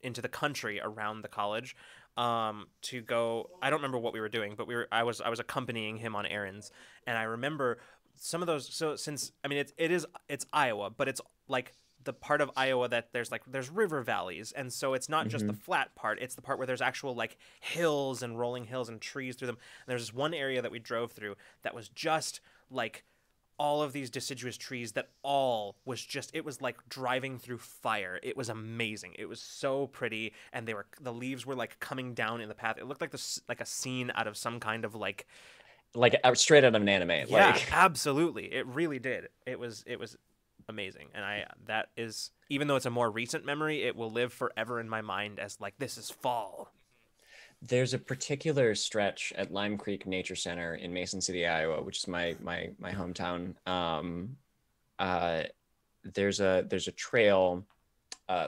into the country around the college to go. I don't remember what we were doing, but I was accompanying him on errands, and I remember some of those. So since I mean it's Iowa, but it's like the part of Iowa that there's river valleys, and so it's not just the flat part, it's the part where there's actual like hills and rolling hills and trees through them. And there's this one area that we drove through that was just like all of these deciduous trees that all was just, it was like driving through fire. It was amazing. It was so pretty, and the leaves were like coming down in the path. It looked like a scene out of some kind of like straight out of an anime. Yeah, like. Absolutely. It really did. It was amazing. And that is, even though it's a more recent memory, it will live forever in my mind as like, this is fall. There's a particular stretch at Lime Creek Nature Center in Mason City, Iowa, which is my hometown. There's a trail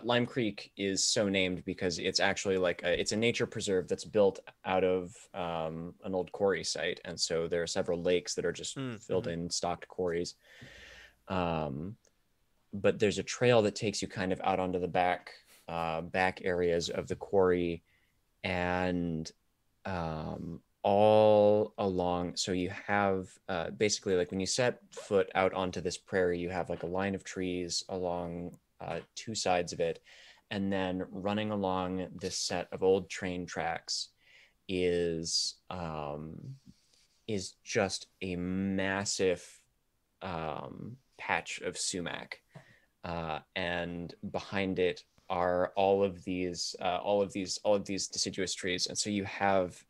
Lime Creek is so named because it's actually like it's a nature preserve that's built out of an old quarry site, and so there are several lakes that are just filled in stocked quarries. But there's a trail that takes you kind of out onto the back areas of the quarry, and all along. So you have basically like when you set foot out onto this prairie, you have like a line of trees along two sides of it, and then running along this set of old train tracks is just a massive patch of sumac, and behind it are all of these deciduous trees. And so you have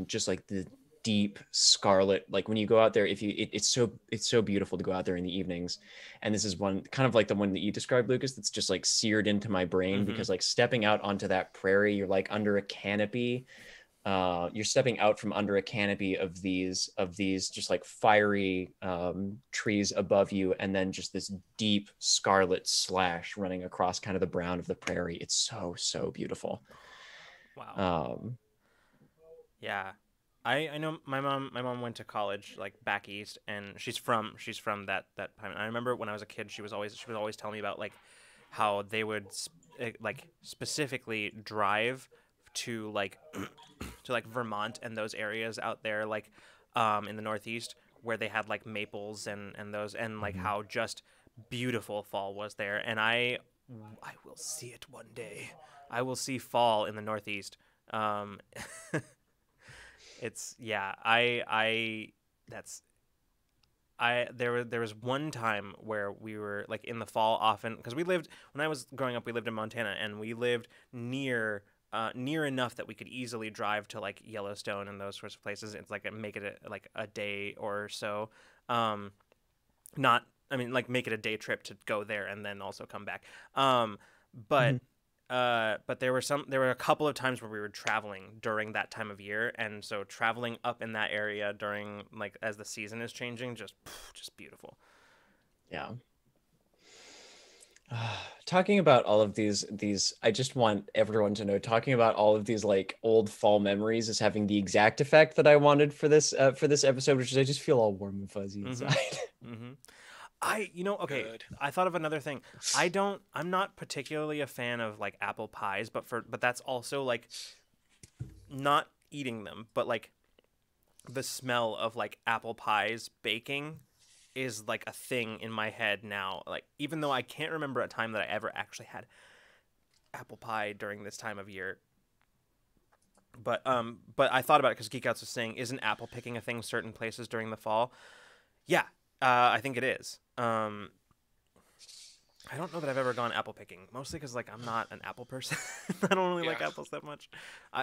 just like the deep scarlet, like when you go out there, it's so beautiful to go out there in the evenings. And this is one kind of like the one that you described, Lucas, that's just like seared into my brain, because like stepping out onto that prairie, you're like under a canopy. You're stepping out from under a canopy of these just like fiery trees above you, and then just this deep scarlet slash running across kind of the brown of the prairie. It's so beautiful. Wow. Yeah, I know my mom went to college like back east, and she's from that time. I remember when I was a kid, she was always telling me about like how they would like specifically drive to like to like Vermont and those areas out there, like in the Northeast, where they had like maples and those, and like how just beautiful fall was there. And I will see it one day. I will see fall in the Northeast. It's there was one time where we were like in the fall often, because when I was growing up, we lived in Montana, and we lived near enough that we could easily drive to like Yellowstone and those sorts of places. It's like make it a day or so. Make it a day trip to go there and then also come back. But there were a couple of times where we were traveling during that time of year, and so traveling up in that area during like as the season is changing, just beautiful. Yeah. Talking about all of these, I just want everyone to know, talking about all of these like old fall memories is having the exact effect that I wanted for this episode, which is I just feel all warm and fuzzy inside. Okay. Good. I thought of another thing. I'm not particularly a fan of like apple pies, but that's also like not eating them, but like the smell of like apple pies baking is like a thing in my head now. Like, even though I can't remember a time that I ever actually had apple pie during this time of year. But I thought about it because Geek Outs was saying, isn't apple picking a thing certain places during the fall? Yeah, I think it is. I don't know that I've ever gone apple picking, mostly because like I'm not an apple person. I don't really like apples that much.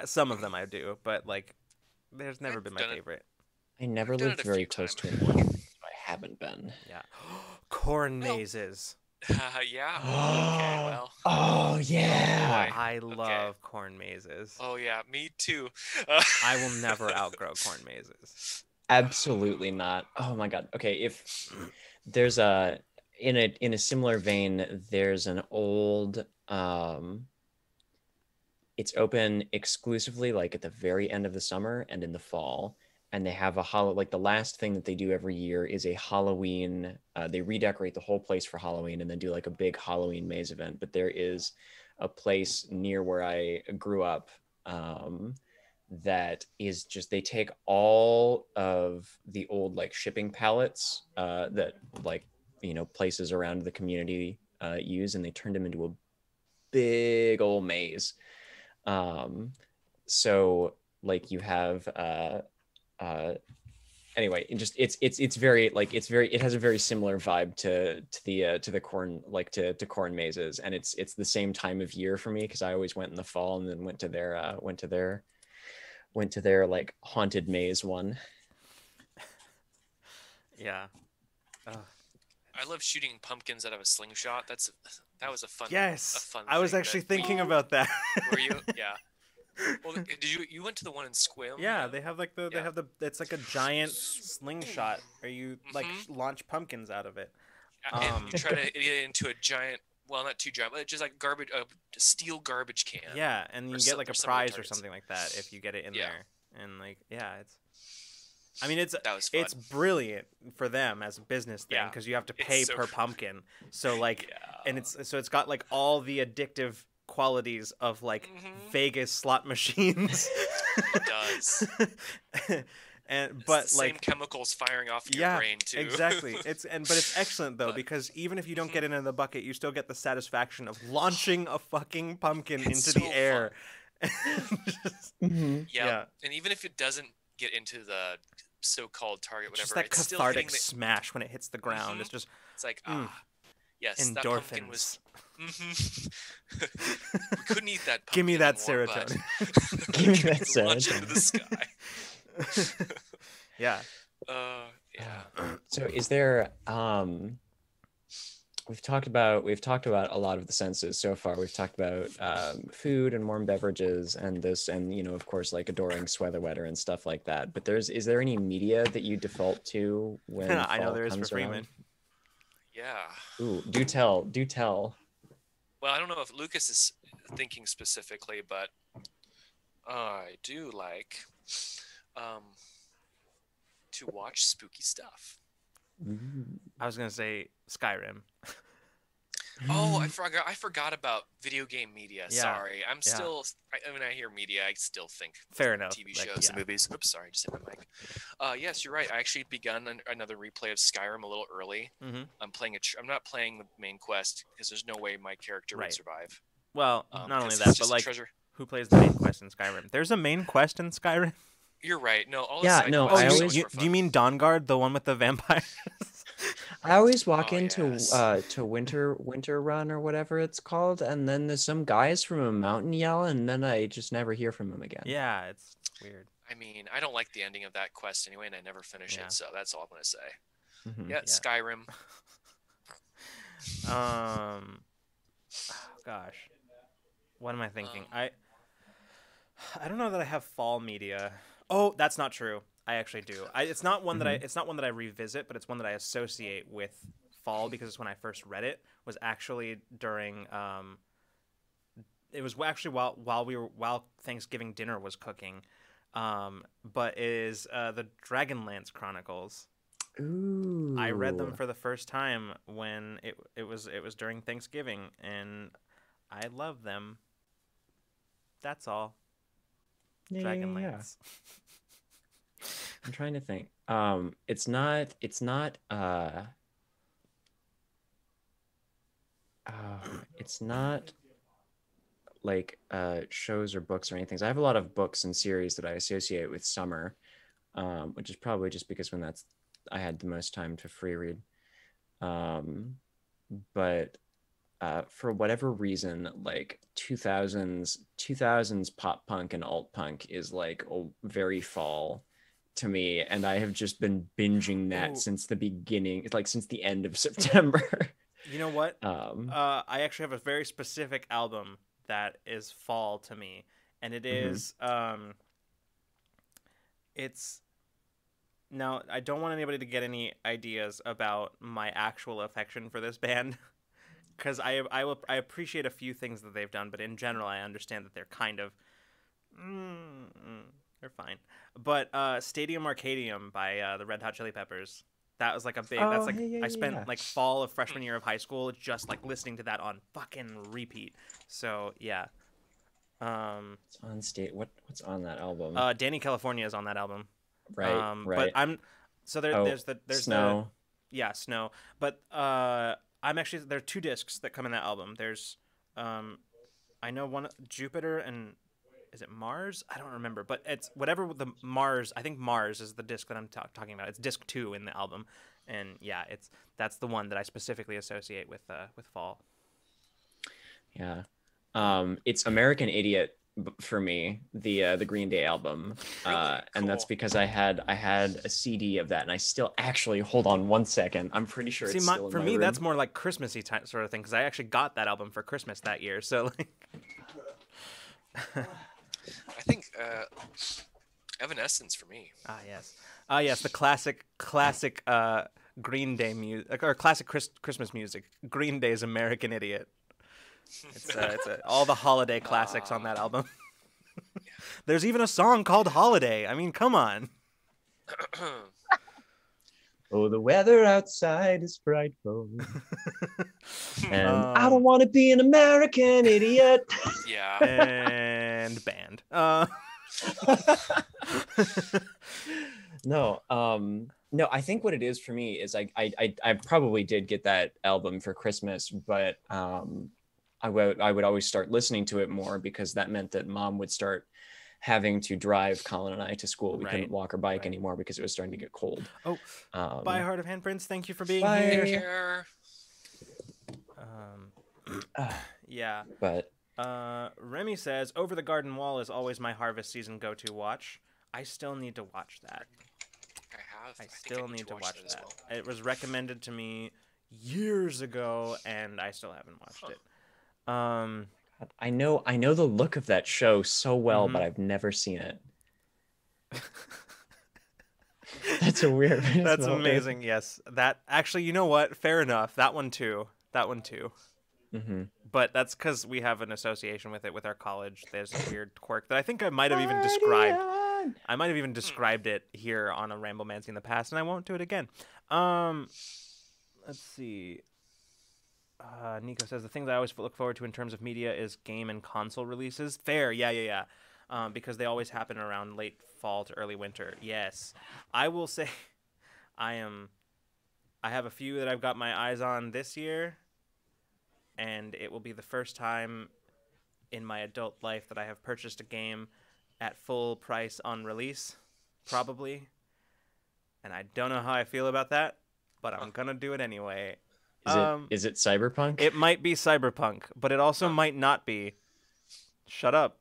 Some of them I do, but like there's never been my favorite. I never lived very close to an orchard. I haven't been. Yeah. Corn mazes. Yeah. Okay, well. Oh, yeah. I love corn mazes. Oh, yeah. Me too. I will never outgrow corn mazes. Absolutely not. Oh, my God. Okay, if there's in a similar vein, there's an old... it's open exclusively like at the very end of the summer and in the fall. And they have like the last thing that they do every year is a Halloween. They redecorate the whole place for Halloween and then do like a big Halloween maze event. But there is a place near where I grew up that is just, they take all of the old like shipping pallets that like, places around the community use, and they turned them into a big old maze. So like you have anyway, it's very like it has a very similar vibe to the corn, like to corn mazes, and it's the same time of year for me because I always went in the fall and then went to their like haunted maze one. Yeah. I love shooting pumpkins out of a slingshot. That was a fun. Yes. A fun I was actually thinking about that. Were you? Yeah. Well, did you went to the one in Squim? Yeah, they have like they have it's like a giant slingshot where you like launch pumpkins out of it. And you try to get it into a giant well, not too dry, but just like garbage, a steel garbage can. Yeah, and you get like a prize or something like that if you get it in there. And like, yeah, I mean, it's brilliant for them as a business thing because you have to pay per pumpkin. So like, and it's got like all the addictive qualities of like Vegas slot machines. It does. But the like same chemicals firing off your brain too. Exactly. But it's excellent though because even if you don't get it in the bucket, you still get the satisfaction of launching a fucking pumpkin into the air. Yeah. And even if it doesn't get into the so-called target, whatever, just that cathartic smash when it hits the ground. It's like yes, endorphins. That pumpkin was. We couldn't eat that pumpkin. Give me that serotonin. Give me that serotonin. Launch into the sky. Yeah. So is there we've talked about a lot of the senses so far. We've talked about food and warm beverages and this, and of course like adoring Sweather Weather and stuff like that. But is there any media that you default to when I know there is for Freeman. Yeah. Ooh, do tell. Well, I don't know if Lucas is thinking specifically, but I do like to watch spooky stuff. I was gonna say Skyrim. Oh, I forgot about video game media. Sorry, I'm still. When I hear media, I still think fair enough. TV shows and movies. Oops, sorry, I just hit my mic. Yes, you're right. I actually begun another replay of Skyrim a little early. I'm playing I'm not playing the main quest because there's no way my character would survive. Well, not only that, but like, who plays the main quest in Skyrim? There's a main quest in Skyrim. You're right. No, all do you mean Dawnguard, the one with the vampires? I always walk into to Winter Run or whatever it's called, and then there's some guys from a mountain yell, and then I just never hear from them again. Yeah, it's weird. I mean, I don't like the ending of that quest anyway, and I never finish it, so that's all I'm gonna say. Skyrim. Gosh, what am I thinking? I don't know that I have fall media. Oh, that's not true. I actually do. It's not one that I revisit, but it's one that I associate with fall because it's when I first read it. Was actually during it was actually while Thanksgiving dinner was cooking. But is the Dragonlance Chronicles. Ooh. I read them for the first time when it was during Thanksgiving, and I love them. That's all. Dragonlance. I'm trying to think. It's not like shows or books or anything. I have a lot of books and series that I associate with summer, which is probably just because I had the most time to free read. But for whatever reason, like 2000s pop punk and alt punk is like very fall to me, and I have just been binging that since the beginning. It's like since the end of September. You know what? I actually have a very specific album that is fall to me, and it is it's. Now, I don't want anybody to get any ideas about my actual affection for this band, because I appreciate a few things that they've done, but in general, I understand that they're kind of they're fine. But Stadium Arcadium by the Red Hot Chili Peppers. That was like a big. That's like I spent like fall of freshman year of high school just like listening to that on fucking repeat. So yeah. It's on what's on that album? Danny California is on that album. Right. But there's Snow. Snow. But I'm actually there are 2 discs that come in that album. There's I know one Jupiter and is it Mars? I don't remember, but it's whatever the Mars. I think Mars is the disc that I'm talking about. It's disc 2 in the album, and yeah, that's the one that I specifically associate with fall. Yeah, it's American Idiot for me, the Green Day album, Really? And that's because I had a CD of that, and I still actually hold on one second. I'm pretty sure it's still in for my me room. That's more like Christmassy type sort of thing because I actually got that album for Christmas that year. So like. I think Evanescence for me. Yes, the classic Green Day music or classic Christmas music. Green Day's American Idiot. It's all the holiday classics on that album. There's even a song called Holiday. I mean, come on. Oh, the weather outside is frightful. And I don't want to be an American idiot. Yeah. And band. No, I think what it is for me is I probably did get that album for Christmas, but I would always start listening to it more because that meant that Mom would start having to drive Colin and I to school. We couldn't walk or bike anymore because it was starting to get cold. Oh, bye, Heart of Handprints. Thank you for being bye. here. Yeah. But Remy says, Over the Garden Wall is always my harvest season go-to watch. I still need to watch that. I still need to watch that. Well. It was recommended to me years ago, and I still haven't watched it. I know the look of that show so well, but I've never seen it. That's a weird. That's amazing. Yes, that actually. You know what? Fair enough. That one too. Mm-hmm. But that's because we have an association with it with our college. There's a weird quirk that I think I might have even described. I might have even described it here on a Ramblemancy in the past, and I won't do it again. Let's see. Nico says, the things I always look forward to in terms of media is game and console releases. Fair, yeah. Because they always happen around late fall to early winter. Yes. I will say I have a few that I've got my eyes on this year, and it will be the first time in my adult life that I have purchased a game at full price on release, probably. And I don't know how I feel about that, but I'm gonna do it anyway. Is it Cyberpunk? It might be Cyberpunk, but it also might not be. Shut up.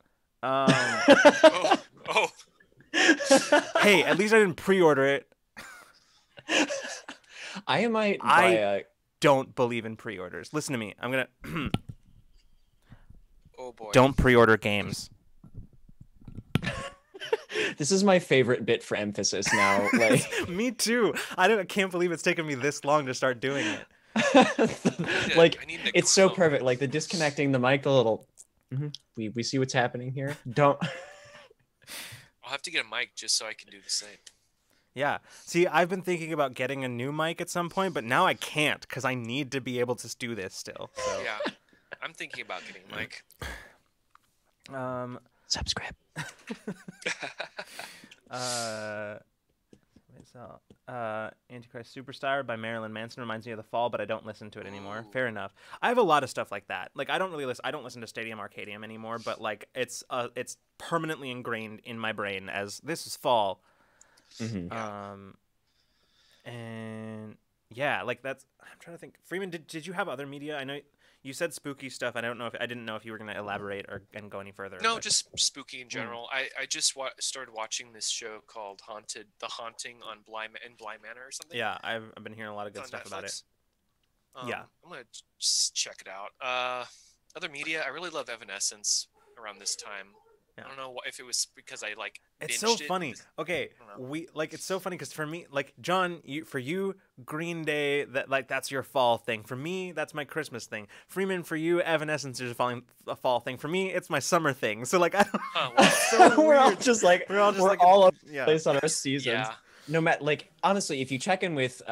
Hey, at least I didn't pre-order it. I don't believe in pre-orders. Listen to me. I'm gonna. Oh boy. Don't pre-order games. This is my favorite bit for emphasis now. Like me too. I can't believe it's taken me this long to start doing it. Like it's so perfect. Like the disconnecting the mic, the little. We see what's happening here. Don't. I'll have to get a mic just so I can do the same. Yeah. See, I've been thinking about getting a new mic at some point, but now I can't because I need to be able to do this still. So. Yeah. I'm thinking about getting a mic. Subscribe. Antichrist Superstar by Marilyn Manson reminds me of The Fall, but I don't listen to it anymore. Fair enough. I have a lot of stuff like that. Like I don't listen to Stadium Arcadium anymore, but like it's permanently ingrained in my brain as this is Fall. And yeah, like I'm trying to think. Freeman, did you have other media? I know you said spooky stuff. I didn't know if you were going to elaborate and go any further. No, just spooky in general. I just started watching this show called The Haunting on Bly Manor or something. Yeah, I've been hearing a lot of good stuff about it. Yeah, I'm gonna just check it out. Other media, I really love Evanescence around this time. Yeah. I don't know if it was because I like. It's so funny. Okay, it's so funny because for me, like John, for you, Green Day, that's your fall thing. For me, that's my Christmas thing. Freeman, for you, Evanescence is a fall thing. For me, it's my summer thing. So like, I don't. So we're all just like we're all up place on our seasons. Yeah. No matter, like, honestly, if you check in with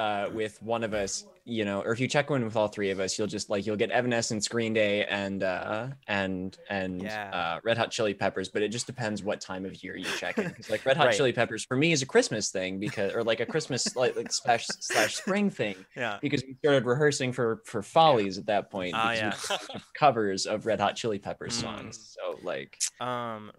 one of us, or if you check in with all three of us, you'll get Evanescence, Green Day, and Red Hot Chili Peppers. But it just depends what time of year you check in. Because like Red Hot Chili Peppers for me is a Christmas thing or like a Christmas like slash spring thing. Yeah. Because we started rehearsing for Follies at that point. We covers of Red Hot Chili Peppers songs. So like.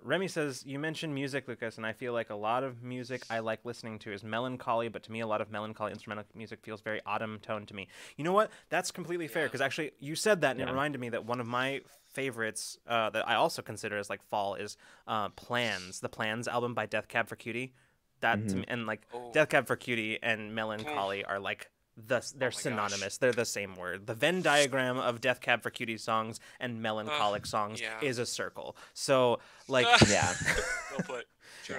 Remy says, you mentioned music, Lucas, and I feel like a lot of music I like listening to is melancholy, but to me a lot of melancholy instrumental music feels very autumn tone to me. You know what? That's completely fair, because actually you said that and it reminded me that one of my favorites that I also consider as like fall is Plans, the Plans album by Death Cab for Cutie. That to me, and like Death Cab for Cutie and melancholy are like they're synonymous. Gosh. They're the same word. The Venn diagram of Death Cab for Cutie songs and melancholic songs is a circle. So like well put. True.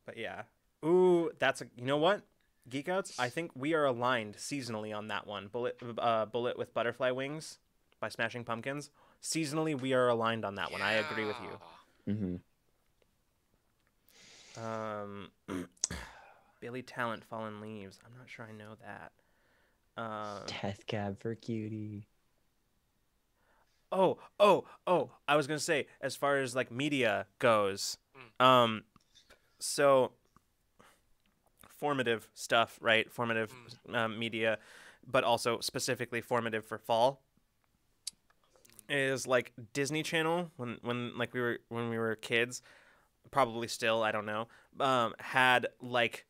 But yeah. Ooh, you know what? Geek Outs, I think we are aligned seasonally on that one. Bullet with Butterfly Wings by Smashing Pumpkins. seasonally we are aligned on that one. I agree with you. Mm-hmm. Billy Talent, Fallen Leaves. I'm not sure I know that. Death Cab for Cutie. Oh! I was gonna say, as far as like media goes, so formative stuff, right? Formative media, but also specifically formative for fall is like Disney Channel when we were kids, probably still, I don't know, had like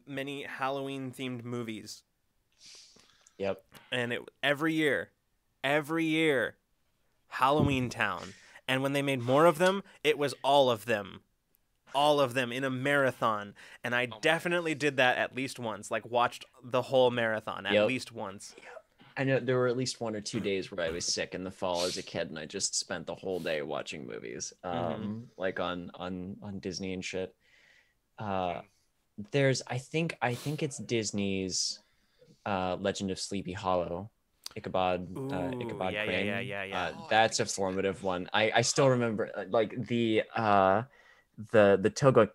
many Halloween themed movies. Yep. And every year, Halloween Town. And when they made more of them, it was all of them in a marathon. And I definitely did that at least once, like watched the whole marathon at least once. I know there were at least 1 or 2 days where I was sick in the fall as a kid, and I just spent the whole day watching movies, like on Disney and shit. There's I think it's Disney's Legend of Sleepy Hollow, Ichabod Crane. Yeah. That's a formative one. I still remember like the Togo.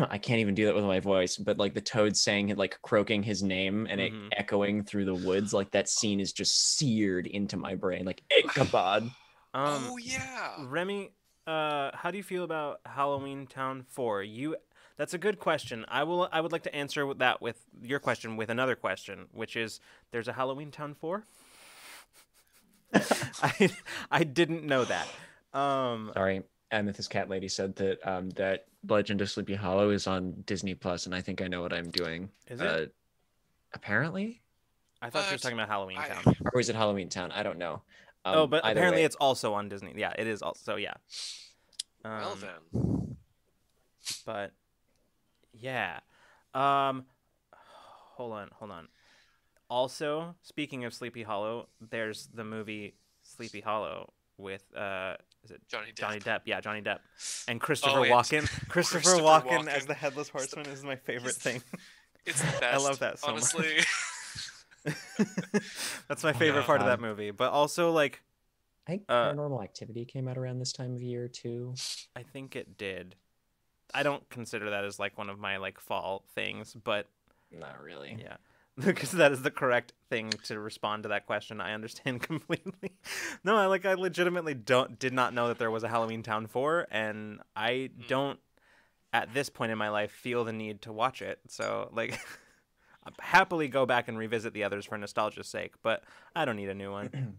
I can't even do that with my voice, but like the toad saying, like croaking his name and it echoing through the woods, like that scene is just seared into my brain, like Ichabod. Oh yeah, Remy, how do you feel about Halloween Town 4? That's a good question. I would like to answer that with your question with another question, which is, there's a Halloween Town 4? I didn't know that. Sorry. Amethyst Cat Lady said that that Legend of Sleepy Hollow is on Disney Plus, and I think I know what I'm doing. Is it? Apparently. I thought you were talking about Halloween Town. Or was it Halloween Town? I don't know. But apparently it's also on Disney. Yeah, it is also, yeah. Well then. But yeah. Hold on. Also, speaking of Sleepy Hollow, there's the movie Sleepy Hollow with is it Johnny Depp? Johnny Depp, yeah, Johnny Depp, and Christopher Oh, yeah. Walken. Christopher Walken as the Headless Horseman is my favorite thing. It's the best. I love that so honestly. much. That's my favorite part of that movie. But also, like, I think Paranormal Activity came out around this time of year too. I think it did. I don't consider that as like one of my like fall things, but not really. Yeah. Because that is the correct thing to respond to that question. I understand completely. No, I legitimately did not know that there was a Halloween Town 4, and I don't at this point in my life feel the need to watch it. So like I'll happily go back and revisit the others for nostalgia's sake, but I don't need a new one.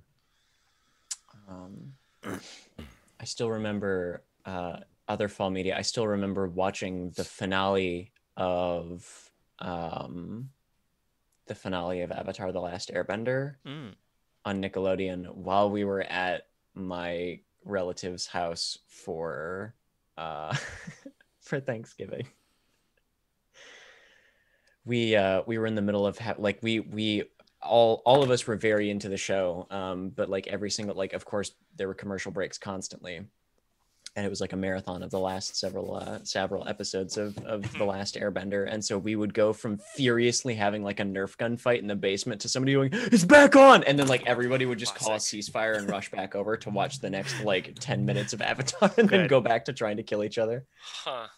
I still remember other fall media. I still remember watching the finale of Avatar: The Last Airbender on Nickelodeon while we were at my relative's house for for Thanksgiving. We were in the middle of we all of us were very into the show, but like every single, like, of course there were commercial breaks constantly, and it was like a marathon of the last several episodes of The Last Airbender. And so we would go from furiously having like a Nerf gun fight in the basement to somebody going, "It's back on!" And then like everybody would just call a ceasefire and rush back over to watch the next like 10 minutes of Avatar and then go back to trying to kill each other. Huh.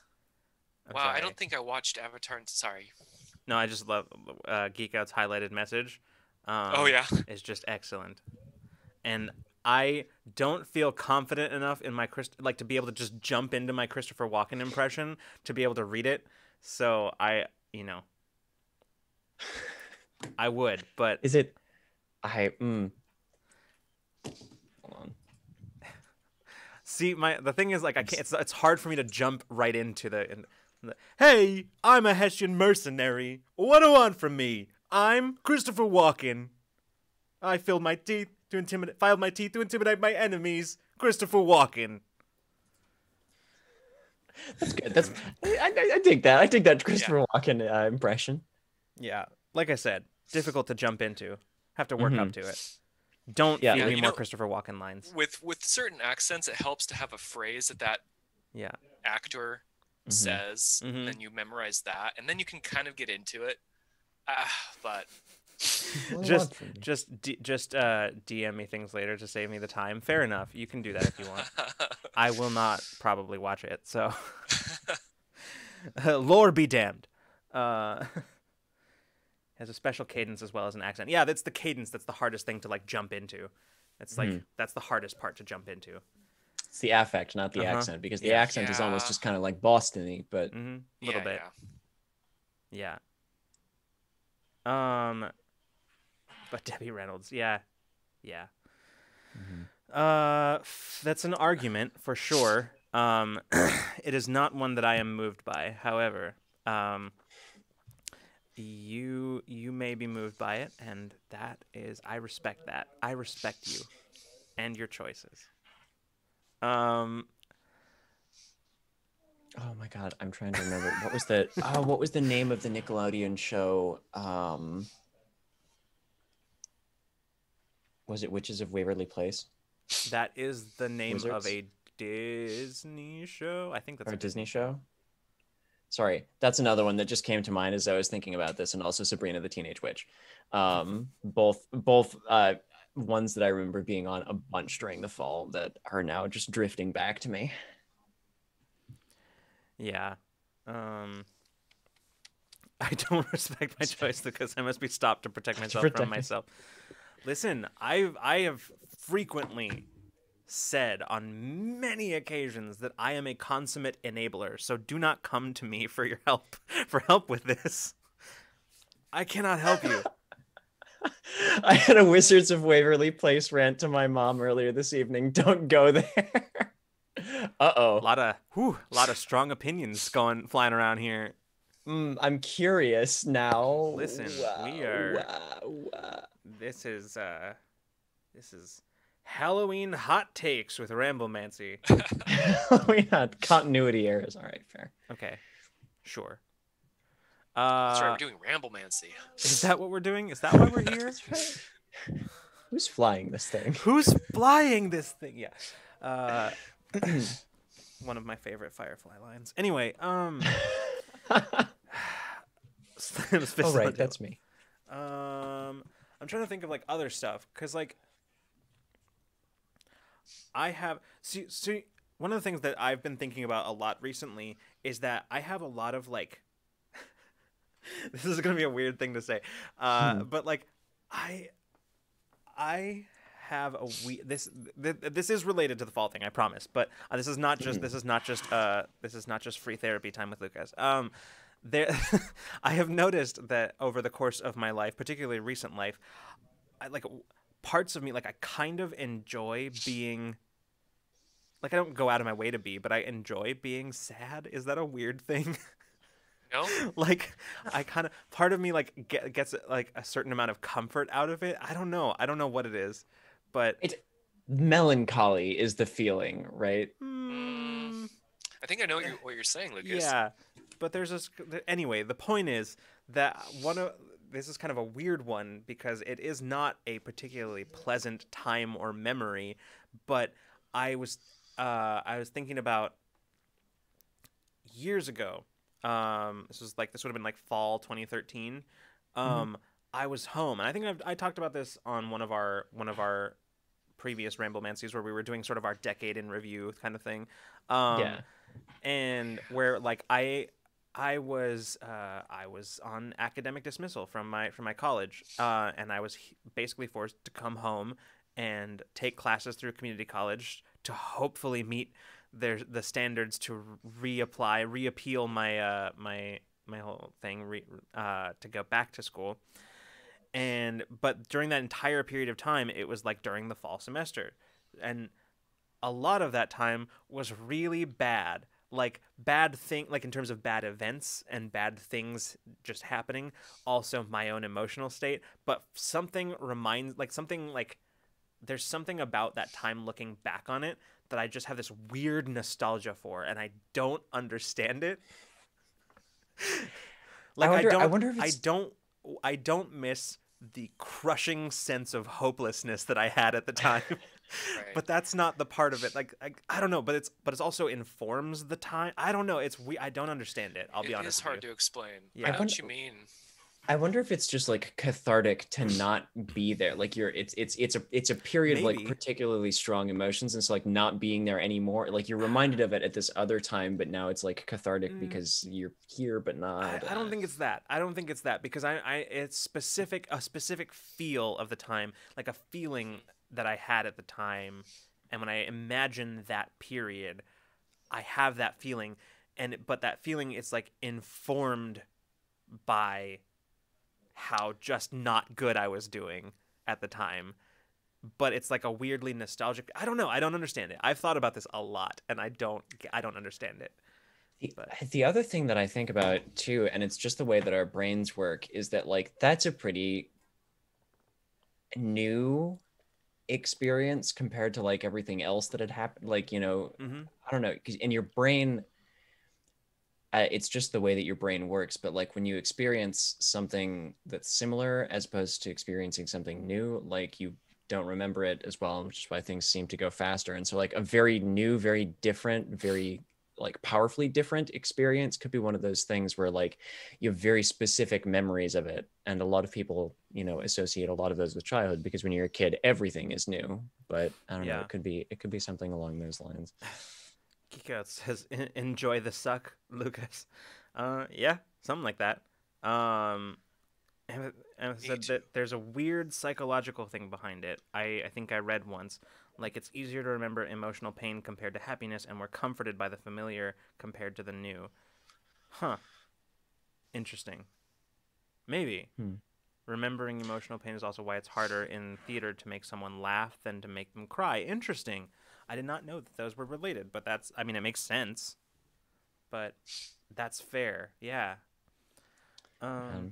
Wow, I don't think I watched Avatar. Sorry. No, I just love Geek Out's highlighted message. Oh yeah. It's just excellent. And I don't feel confident enough in my to be able to just jump into my Christopher Walken impression to be able to read it. So I would, but is it? Hold on. See, the thing is, like, I can't. It's hard for me to jump right into the hey, I'm a Hessian mercenary. What do you want from me? I'm Christopher Walken. I filed my teeth to intimidate my enemies. Christopher Walken. That's good. I dig that. I dig that Christopher Walken impression. Yeah, like I said, difficult to jump into. Have to work up to it. Don't feed me more Christopher Walken lines. With certain accents, it helps to have a phrase that actor says, then you memorize that, and then you can kind of get into it. But What do you want from me? just DM me things later to save me the time. Fair enough. You can do that if you want. I will not probably watch it. So, Lord be damned. Has a special cadence as well as an accent. Yeah, that's the cadence. That's the hardest thing to like jump into. It's like that's the hardest part to jump into. It's the affect, not the accent, because the accent is almost just kind of like Boston-y, but a little bit. Yeah. But Debbie Reynolds, yeah. That's an argument for sure. It is not one that I am moved by. However, you may be moved by it, and I respect that. I respect you and your choices. Oh my God, I'm trying to remember. What was the name of the Nickelodeon show? Was it Witches of Waverly Place? That is the name of a Disney show. I think that's a Disney show. Sorry, that's another one that just came to mind as I was thinking about this, and also Sabrina the Teenage Witch. Both ones that I remember being on a bunch during the fall that are now just drifting back to me. Yeah. I don't respect my choice because I must be stopped to protect myself from myself. Listen, I have frequently said on many occasions that I am a consummate enabler, so do not come to me for help with this. I cannot help you. I had a Wizards of Waverly Place rant to my mom earlier this evening. Don't go there. Uh-oh. A lot of strong opinions flying around here. I'm curious now. Listen, we are. This is Halloween hot takes with Ramblemancy. We had continuity errors. All right, fair. Okay, sure. That's right, we're doing Ramblemancy. Is that what we're doing? Is that why we're here? Who's flying this thing? Who's flying this thing? Yeah. One of my favorite Firefly lines. Anyway, Oh, right, that's me. I'm trying to think of like other stuff because like I have see one of the things that I've been thinking about a lot recently is that I have a lot of like this is gonna be a weird thing to say, but like I have a this is related to the fall thing, I promise, but this is not just free therapy time with Lucas. There, I have noticed that over the course of my life, particularly recent life, parts of me, like I kind of enjoy being, like I don't go out of my way to be, but I enjoy being sad. Is that a weird thing? No. Like I kind of, part of me like gets like a certain amount of comfort out of it. I don't know what it is, but melancholy is the feeling, right? I think I know what you're saying, Lucas. Yeah. But there's this anyway. The point is that this is kind of a weird one because it is not a particularly pleasant time or memory. But I was thinking about years ago. This would have been like fall 2013. I was home, and I think I talked about this on one of our previous Ramblemancies where we were doing sort of our decade in review kind of thing. And where like I was on academic dismissal from my college, and I was basically forced to come home and take classes through community college to hopefully meet the standards to reappeal my my whole thing to go back to school. But during that entire period of time, it was like during the fall semester, and a lot of that time was really bad. Like bad thing, like in terms of bad events and bad things just happening. Also my own emotional state, but there's something about that time looking back on it that I just have this weird nostalgia for, and I don't understand it. Like I wonder if I don't miss the crushing sense of hopelessness that I had at the time. Right. But that's not the part of it. Like I don't know, but it's also informs the time. I don't know. I don't understand it. I'll be honest. It's hard to explain. Yeah. I know what you mean. I wonder if it's just like cathartic to not be there. Like it's a period of like Maybe. particularly strong emotions, and so like not being there anymore. Like you're reminded of it at this other time, but now it's like cathartic because you're here but not. I don't think it's that. I don't think it's that because it's a specific feel of the time, like a feeling that I had at the time, and when I imagine that period, I have that feeling, but that feeling is like informed by how just not good I was doing at the time. But it's like a weirdly nostalgic. I don't know. I don't understand it. I've thought about this a lot, and I don't understand it. The other thing that I think about too, and it's just the way that our brains work, is that like that's a pretty new experience compared to like everything else that had happened. Like, I don't know, because in your brain, it's just the way that your brain works. But like when you experience something that's similar as opposed to experiencing something new, like you don't remember it as well, which is why things seem to go faster. And so like a very new, very different, very like powerfully different experience could be one of those things where like you have very specific memories of it. And a lot of people, associate a lot of those with childhood because when you're a kid, everything is new. But I don't know, it could be something along those lines. Kiko says, "Enjoy the suck, Lucas." Yeah, something like that. And said that there's a weird psychological thing behind it. I think I read once, like it's easier to remember emotional pain compared to happiness, and we're comforted by the familiar compared to the new. Huh. Interesting. Maybe. Remembering emotional pain is also why it's harder in theater to make someone laugh than to make them cry. Interesting. I did not know that those were related, but it makes sense. But that's fair. Yeah. All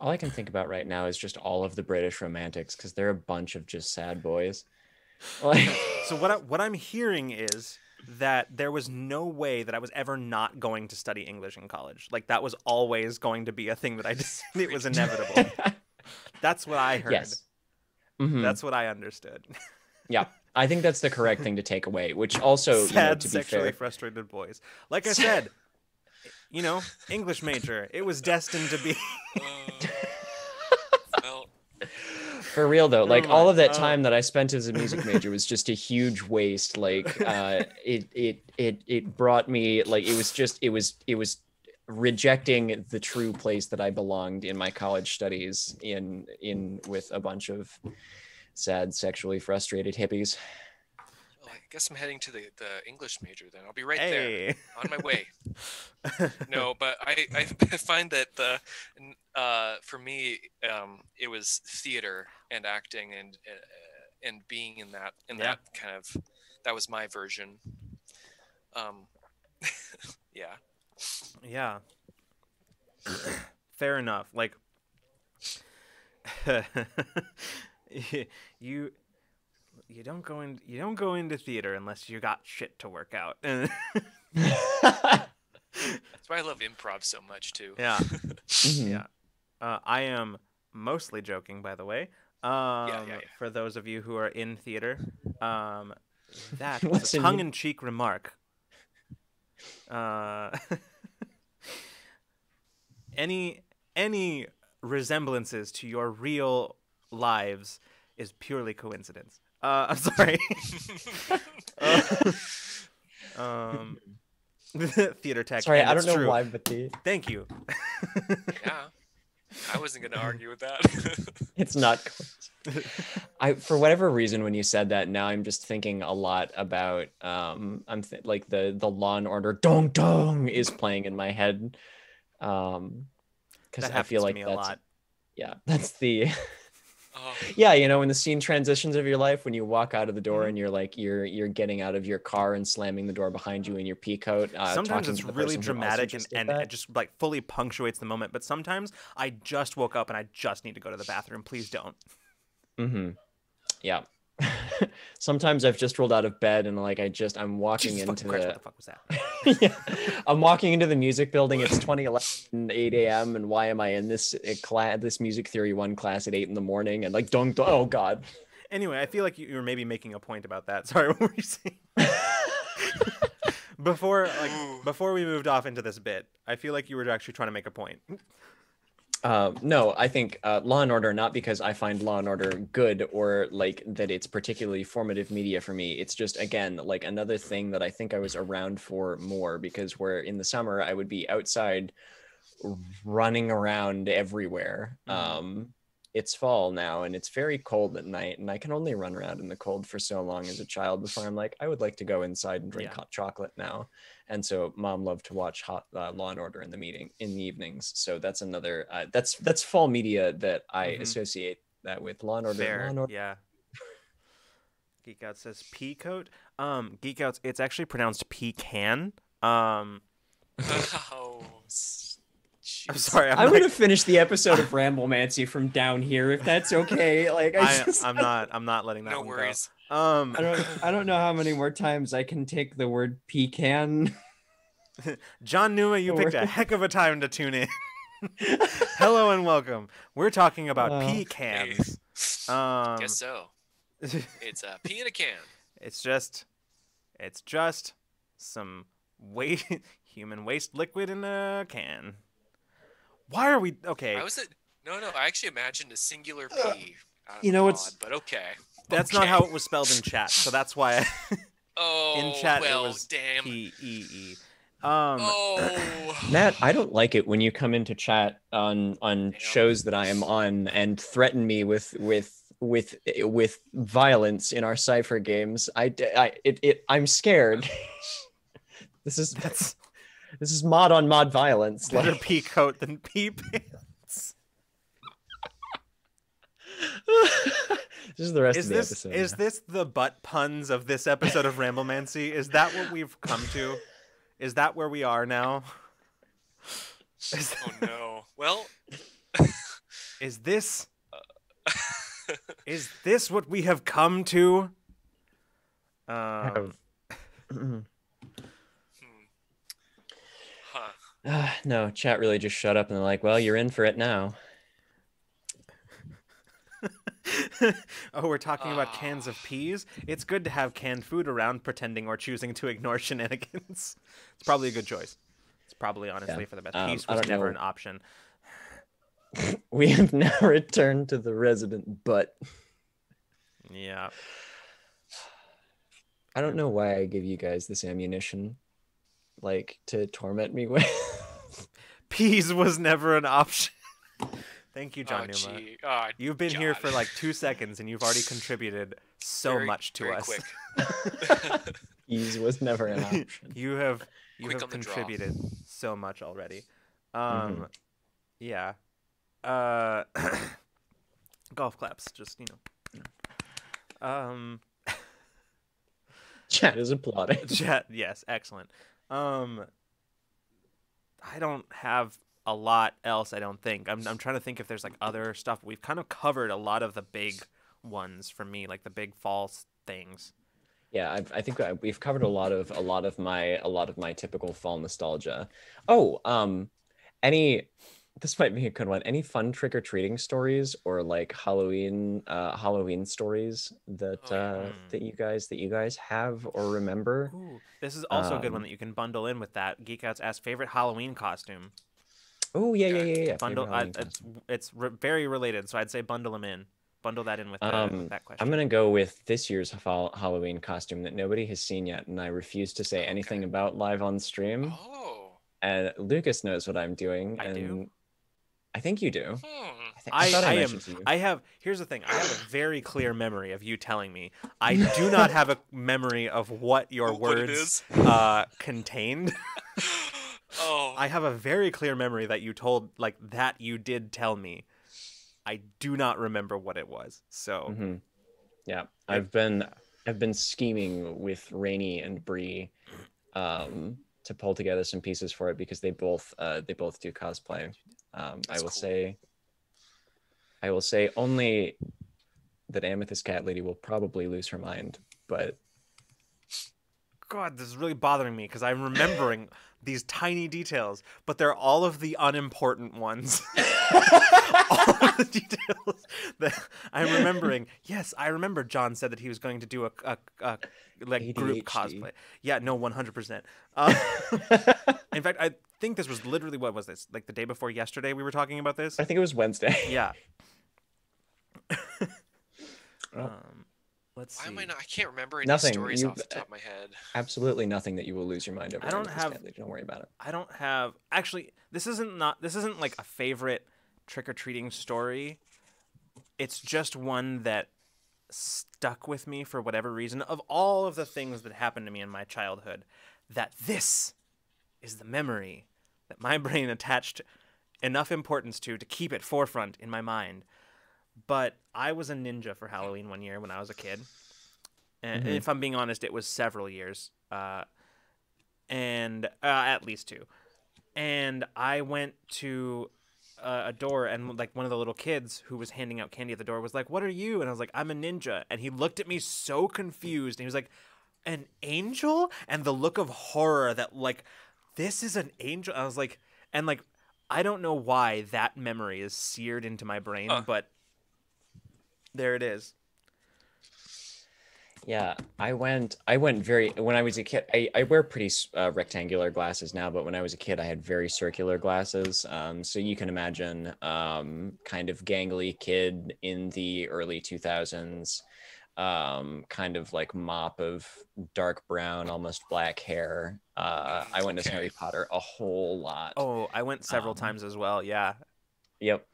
I can think about right now is just all of the British romantics because they're a bunch of just sad boys. Like... So what I'm hearing is that there was no way that I was ever not going to study English in college. Like that was always going to be a thing that I did. It was inevitable. That's what I heard. Yes. Mm-hmm. That's what I understood. Yeah. I think that's the correct thing to take away, which also, sad, to be sexually fair, frustrated boys. Like I said, English major. It was destined to be. Well, for real though, like all of that time that I spent as a music major was just a huge waste. Like it brought me like it was rejecting the true place that I belonged in my college studies in with a bunch of sad, sexually frustrated hippies. Well, I guess I'm heading to the English major then. I'll be right there on my way. No, but I find that for me it was theater and acting and being in that kind of, that was my version. Yeah. Fair enough. Like you don't go into theater unless you got shit to work out. That's why I love improv so much too. Yeah. Yeah. I am mostly joking, by the way. For those of you who are in theater, that was a tongue-in-cheek remark. Any resemblances to your real lives is purely coincidence. I'm sorry. Theater tech. Sorry, I don't know why, but Thank you. Yeah, I wasn't going to argue with that. It's not. For whatever reason, when you said that, now I'm just thinking a lot about like the Law and Order dong dong is playing in my head, because I feel like that's a lot. Yeah, that's the. Yeah, when the scene transitions of your life, when you walk out of the door and you're like you're getting out of your car and slamming the door behind you in your pea coat. Sometimes it's really dramatic and it just like fully punctuates the moment. But sometimes I just woke up and I just need to go to the bathroom. Please don't. Mm-hmm. Yeah. Sometimes I've just rolled out of bed and like I'm walking into the. Christ, what the fuck was that? Yeah. I'm walking into the music building. It's 2011, 8 a.m. and why am I in this this music theory 1 class at 8 in the morning and like oh god. Anyway, I feel like you were maybe making a point about that. Sorry, what were you saying? Before we moved off into this bit, I feel like you were actually trying to make a point. No, I think Law and Order, not because I find Law and Order good or like that it's particularly formative media for me. It's just, again, like another thing that I think I was around for more, because where in the summer I would be outside running around everywhere. It's fall now and it's very cold at night, and I can only run around in the cold for so long as a child before I'm like, I would like to go inside and drink hot chocolate now. And so Mom loved to watch Law and Order in the evenings. So that's another that's fall media that I associate that with. Law and Order. Fair. Law and Order. Yeah. Geek Out says peacoat. Geek Outs, it's actually pronounced pecan. Oh, I'm sorry. I would have finished the episode of Ramblemancy from down here if that's okay. Like I'm not letting that one worries. go. I don't know how many more times I can take the word pecan. John Numa, you picked a heck of a time to tune in. Hello and welcome. We're talking about pecans. Guess so. It's a pea in a can. It's just some human waste liquid in a can. Why are we okay? No. I actually imagined a singular P. You know what's? But okay. That's not how it was spelled in chat, so that's why. In chat well, it was damn. P-E-E. Matt, I don't like it when you come into chat on shows that I am on and threaten me with violence in our Cypher games. I'm scared. This is mod on mod violence. Better pea coat than pea pants. This is the rest of the episode. Is this the butt puns of this episode of Ramblemancy? Is that what we've come to? Is that where we are now? Oh no. Well, is this what we have come to? No, chat really just shut up and they're like, well, you're in for it now. Oh, we're talking about cans of peas? It's good to have canned food around, pretending or choosing to ignore shenanigans. It's probably a good choice. It's probably, honestly, for the best. Peas was never an option. We have now returned to the resident butt. Yeah. I don't know why I give you guys this ammunition, like, to torment me with. Peas was never an option. Thank you, John Numa. You've been here for like 2 seconds, and you've already contributed so much to us. Quick. Ease was never an option. You have contributed so much already. Yeah. Golf claps, just Chat is applauding. Chat, yes, excellent. I don't have a lot else, I don't think. I'm trying to think if there's like other stuff. We've kind of covered a lot of the big ones for me, like the big fall things. Yeah, I think we've covered a lot of my typical fall nostalgia. Oh, this might be a good one. Any fun trick-or-treating stories or like Halloween stories that you guys have or remember? Ooh, this is also a good one that you can bundle in with that. Geek Outs asked favorite Halloween costume. Oh yeah. Bundle. It's very related, so I'd say bundle them in. Bundle that in with that question. I'm gonna go with this year's Halloween costume that nobody has seen yet, and I refuse to say anything about live on stream. Oh. And Lucas knows what I'm doing. I do. I think you do. Here's the thing. I have a very clear memory of you telling me. I do not have a memory of what your words contained. Oh. I have a very clear memory that you told, like, that you did tell me. I do not remember what it was. So, yeah, I've been scheming with Rainey and Bree to pull together some pieces for it because they both do cosplay. I will say only that Amethyst Cat Lady will probably lose her mind, but God, this is really bothering me because I'm remembering these tiny details, but they're all of the unimportant ones. All of the details that I'm remembering. Yes, I remember John said that he was going to do a like ADHD. Group cosplay. Yeah, no, 100%. In fact, think this was literally, what was this? Like the day before yesterday we were talking about this? I think it was Wednesday. Yeah. Oh. Let's Why see. am I not? I can't remember any Nothing. stories You- off the top of my head. Absolutely nothing that you will lose your mind over. I don't in this have- family. Don't worry about it. I don't have, actually, this isn't like a favorite trick-or-treating story. It's just one that stuck with me for whatever reason, of all of the things that happened to me in my childhood, that this is the memory that my brain attached enough importance to keep it forefront in my mind. But I was a ninja for Halloween one year when I was a kid. And if I'm being honest, it was several years. And at least 2. And I went to a door, and like one of the little kids who was handing out candy at the door was like, "What are you?" And I was like, "I'm a ninja." And he looked at me so confused, and he was like, "An angel?" And the look of horror that, like, this is an angel. I was like, and like, I don't know why that memory is seared into my brain, but there it is. Yeah, I went very, when I was a kid, I wear pretty rectangular glasses now, but when I was a kid, I had very circular glasses. So you can imagine kind of gangly kid in the early 2000s, kind of like mop of dark brown, almost black hair. I went as Harry Potter a whole lot. Oh, I went several times as well, yeah. Yep.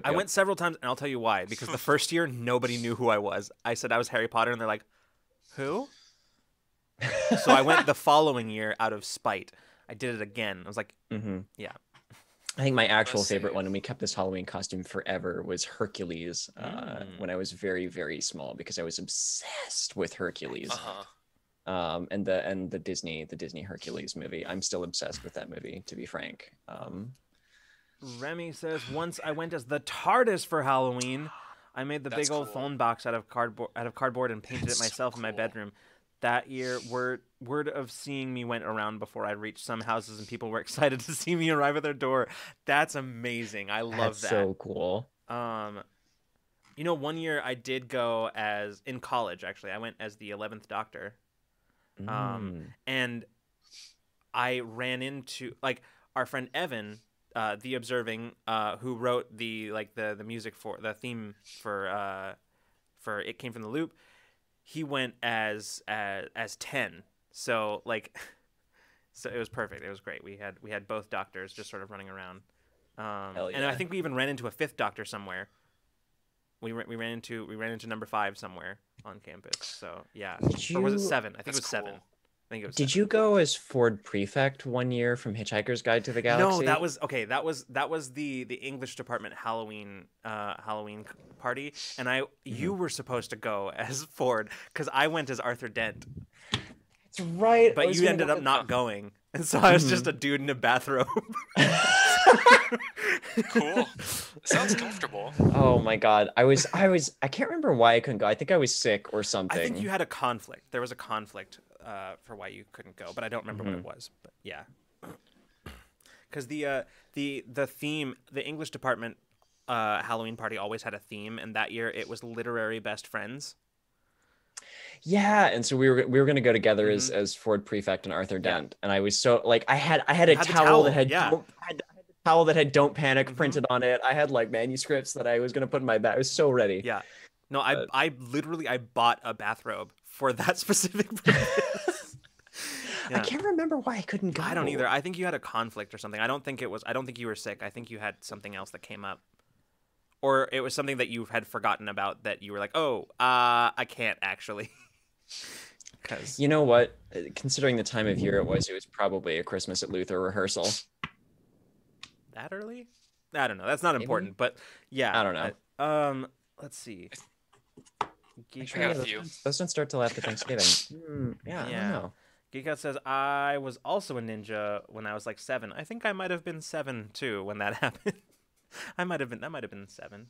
I went several times, and I'll tell you why. Because the first year, nobody knew who I was. I said I was Harry Potter, and they're like, "Who?" So I went the following year out of spite. I did it again. I was like, yeah. I think my actual Let's see. favorite one, and we kept this Halloween costume forever, was Hercules when I was very, very small, because I was obsessed with Hercules. And the Disney Hercules movie. I'm still obsessed with that movie, to be frank. Remy says, once I went as the TARDIS for Halloween. I made the That's big old cool. phone box out of cardboard and painted it myself in my bedroom. That year, word of seeing me went around before I reached some houses, and people were excited to see me arrive at their door. That's amazing. I love That's that. so cool. You know, one year I did go as, in college, actually, I went as the 11th Doctor. And I ran into, like, our friend Evan, the Observing, who wrote the music for the theme for It Came from the Loop. He went as 10. So like, so it was perfect. It was great. We had both doctors just sort of running around. Hell yeah. And I think we even ran into a 5th Doctor somewhere. We ran into number 5 somewhere on campus. So yeah. Or was it 7? I think it was 7. Cool. I think it was. Did 7. you go as Ford Prefect one year from Hitchhiker's Guide to the Galaxy? No, that was okay. That was the English department Halloween party, and you were supposed to go as Ford because I went as Arthur Dent. That's right. But you ended up not going, and so I was just a dude in a bathrobe. Cool. Sounds comfortable. Oh my god. I can't remember why I couldn't go. I think I was sick or something. I think you had a conflict. There was a conflict for why you couldn't go, but I don't remember what it was. But yeah, because the theme, the English department Halloween party always had a theme, and that year it was literary best friends. Yeah, and so we were gonna go together as Ford Prefect and Arthur Dent, and I was so like I had a towel that had towel that had "Don't Panic" printed on it. I had like manuscripts that I was gonna put in my bag. I was so ready. Yeah, no, I literally bought a bathrobe for that specific purpose. I can't remember why I couldn't go. I don't either. I think you had a conflict or something. I don't think you were sick. I think you had something else that came up. Or it was something that you had forgotten about that you were like, "Oh, I can't actually." Cuz you know what? Considering the time of year it was probably a Christmas at Luther rehearsal. That early? I don't know. That's not important, but yeah. I don't know. Let's see. I got a few. Those don't start till after Thanksgiving. Yeah, I don't know. Geek Out says, I was also a ninja when I was like 7. I think I might have been 7 too when that happened. That might have been 7.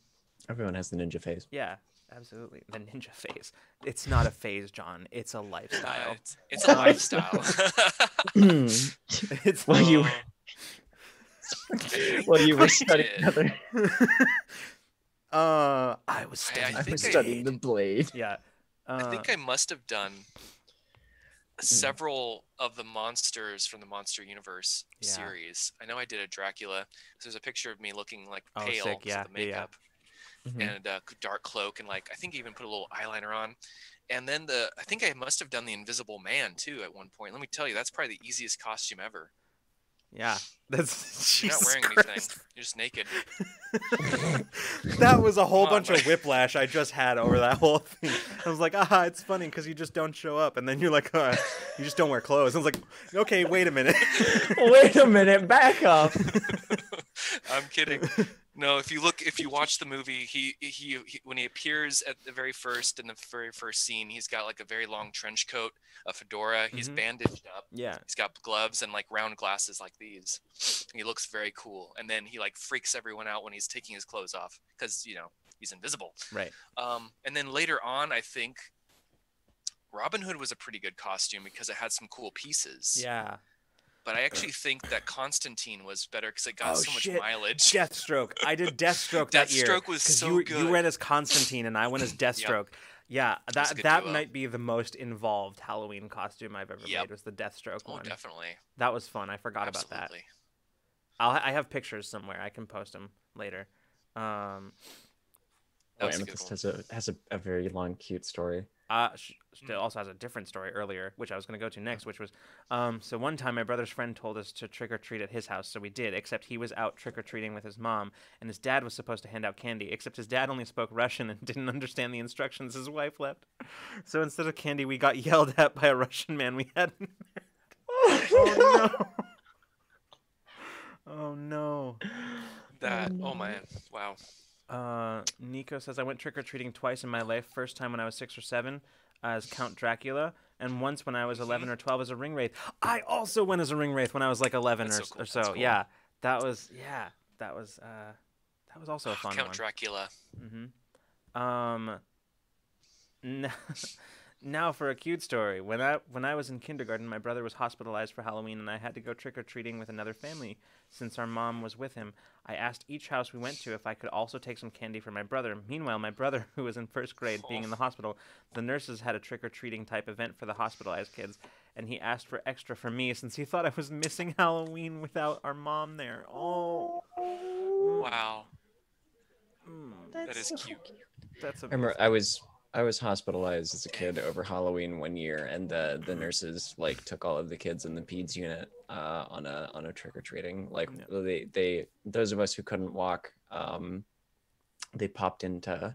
Everyone has the ninja phase. Yeah, absolutely. The ninja phase. It's not a phase, John. It's a lifestyle. It's a lifestyle. It's Well, you were studying together. I was I think studying the blade. Yeah. I think I must have done several of the monsters from the Monster Universe Yeah. series. I know I did a Dracula. So there's a picture of me looking like Oh, pale sick. because Yeah, of the makeup Mhm. and a dark cloak, and like I think even put a little eyeliner on. And then I think I must have done the Invisible Man too at one point. Let me tell you, that's probably the easiest costume ever. Yeah, that's You're not Jesus wearing Christ. anything. You're just naked. That was a whole Come on, bunch of whiplash I just had over that whole thing. I was like, it's funny because you just don't show up, and then you're like, you just don't wear clothes. I was like, okay, wait a minute. Wait a minute, back up. I'm kidding. No, if you watch the movie, he when he appears at the very first scene, he's got like a very long trench coat, a fedora. He's bandaged up. Yeah. He's got gloves and like round glasses like these. He looks very cool. And then he like freaks everyone out when he's taking his clothes off because he's invisible. Right. And then later on, I think Robin Hood was a pretty good costume because it had some cool pieces. Yeah. But I actually think that Constantine was better because it got so much shit. mileage. Deathstroke. I did Deathstroke that year. Deathstroke was so good. You went as Constantine and I went as Deathstroke. Yeah, was a good that duo. might be the most involved Halloween costume I've ever made. Was the Deathstroke one. Definitely. That was fun. I forgot about that. I have pictures somewhere. I can post them later. Amethyst has a very long, cute story. It also has a different story earlier, which I was going to go to next, which was, so one time my brother's friend told us to trick-or-treat at his house, so we did, except he was out trick-or-treating with his mom, and his dad was supposed to hand out candy, except his dad only spoke Russian and didn't understand the instructions his wife left. So instead of candy, we got yelled at by a Russian man we hadn't met. Oh, no. Oh, no. Oh, man. Wow. Nico says, I went trick-or-treating twice in my life. First time when I was 6 or 7 as Count Dracula, and once when I was 11 or 12 as a ring wraith. I also went as a ring wraith when I was like 11 or so. Cool. Yeah, that was also a fun Count one. Dracula. Now for a cute story. When I was in kindergarten, my brother was hospitalized for Halloween, and I had to go trick-or-treating with another family. Since our mom was with him, I asked each house we went to if I could also take some candy for my brother. Meanwhile, my brother, who was in first grade, being in the hospital, the nurses had a trick-or-treating type event for the hospitalized kids, and he asked for extra for me since he thought I was missing Halloween without our mom there. Oh. Wow. That is cute. That's Remember, I was hospitalized as a kid over Halloween one year, and the nurses like took all of the kids in the peds unit on a trick or treating. Like they those of us who couldn't walk, they popped into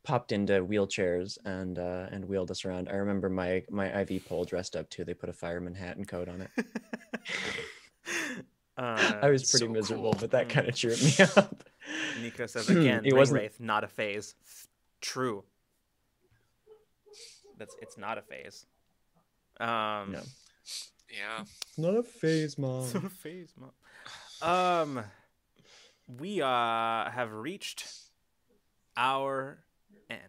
wheelchairs and wheeled us around. I remember my IV pole dressed up too. They put a fireman hat and coat on it. I was pretty miserable, cool. but that kind of cheered me up. Nico says again, ring wraith, not a phase. True. It's not a phase. No. Yeah. Not a phase, Mom. It's not a phase, Mom. We have reached our end.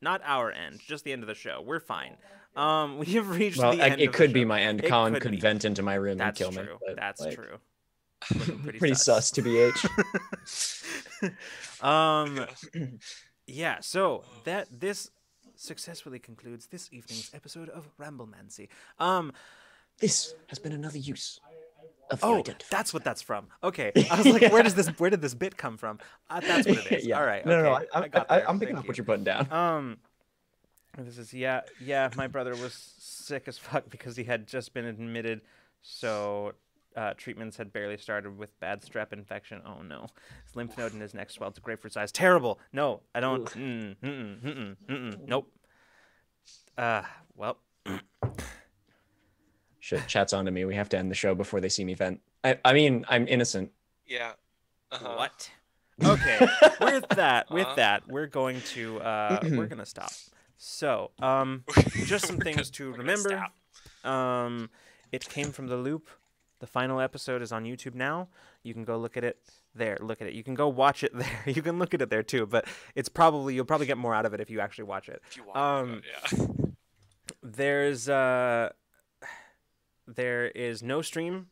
Not our end, just the end of the show. We're fine. We have reached the end. It of could the be show. my end. It Colin could vent into my room That's and kill true. me. But, That's like, true. Pretty sus to BH. Yeah, so this successfully concludes this evening's episode of Ramblemancy. This has been another use of the identifier. That's what that's from. Okay, I was like, where did this bit come from? That's what it is. Yeah. All right. No, okay. I'm picking up what you're putting down. This is yeah. My brother was sick as fuck because he had just been admitted, so treatments had barely started with bad strep infection. Oh no, his lymph node in his neck swelled to grapefruit size. Terrible. No, I don't. Nope. Well. Shit, chat's on to me. We have to end the show before they see me vent. I mean, I'm innocent. Yeah. What? Okay. With that, we're going to stop. So, just some things to remember. It came from the loop. The final episode is on YouTube now. You can go look at it there. Look at it. You can go watch it there. You can look at it there too. But you'll probably get more out of it if you actually watch it. If you want yeah. There is no stream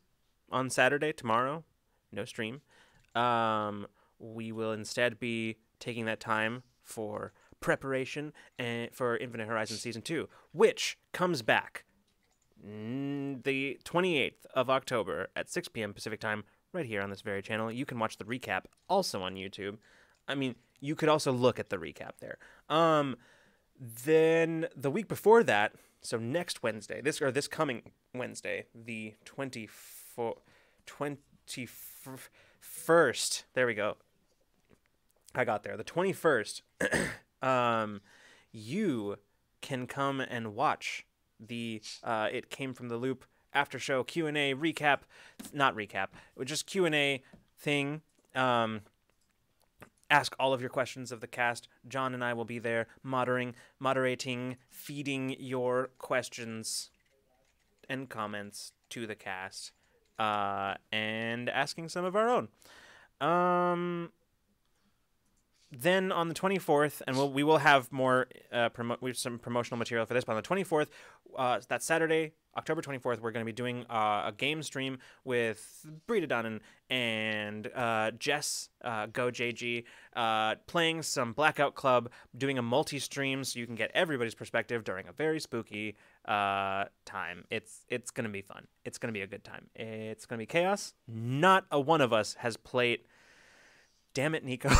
on Saturday, tomorrow. No stream. We will instead be taking that time for preparation for Infinite Horizon Season 2, which comes back the 28th of October at 6 p.m. Pacific Time, right here on this very channel. You can watch the recap also on YouTube. I mean, you could also look at the recap there. Then the week before that, so next Wednesday, this coming Wednesday, the 21st. There we go. I got there. The 21st. You can come and watch the It Came From the Loop after show Q&A recap, not recap, just Q&A thing. Ask all of your questions of the cast. John and I will be there moderating, feeding your questions and comments to the cast, and asking some of our own. Then on the 24th, and we will have more some promotional material for this, but on the 24th, that Saturday, October 24th, we're going to be doing a game stream with Brita Dunnan and Jess, Go JG, playing some Blackout Club, doing a multi-stream so you can get everybody's perspective during a very spooky time. It's going to be fun. It's going to be a good time. It's going to be chaos. Not a one of us has played... Damn it, Nico.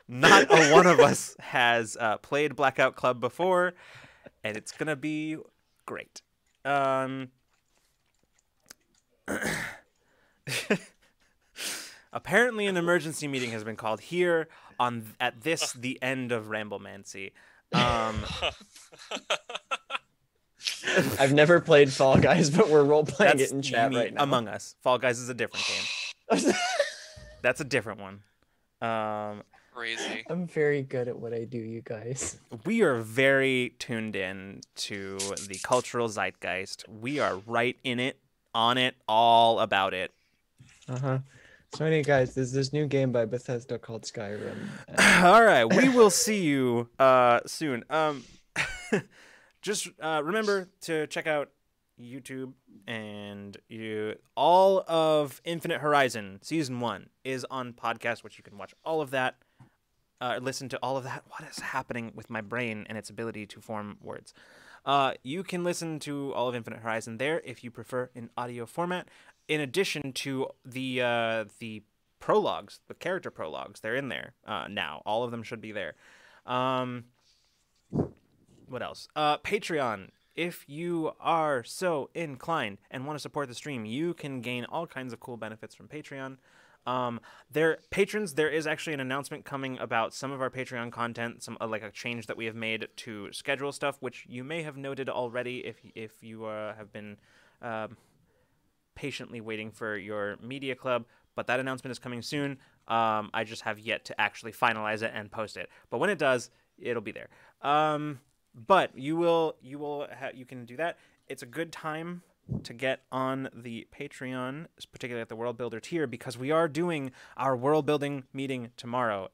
Not a one of us has played Blackout Club before, and it's going to be great. Apparently an emergency meeting has been called here at the end of Ramblemancy. I've never played Fall Guys, but we're role-playing it in chat right now. Among Us. Fall Guys is a different game. That's a different one. Crazy. I'm very good at what I do, you guys. We are very tuned in to the cultural zeitgeist. We are right in it, on it, all about it. Uh-huh. So anyway, guys, there's this new game by Bethesda called Skyrim. All right, we will see you soon. Just remember to check out YouTube, and all of Infinite Horizon Season 1 is on podcast, which you can watch all of that, listen to all of that. What is happening with my brain and its ability to form words? You can listen to all of Infinite Horizon there if you prefer in audio format. In addition to the prologues, the character prologues, they're in there now. All of them should be there. What else? Patreon. If you are so inclined and want to support the stream, you can gain all kinds of cool benefits from Patreon. Patrons, there is actually an announcement coming about some of our Patreon content, some like a change that we have made to schedule stuff, which you may have noted already if you have been patiently waiting for your media club. But that announcement is coming soon. I just have yet to actually finalize it and post it. But when it does, it'll be there. But you can do that. It's a good time to get on the Patreon, particularly at the World Builder tier, because we are doing our world building meeting tomorrow.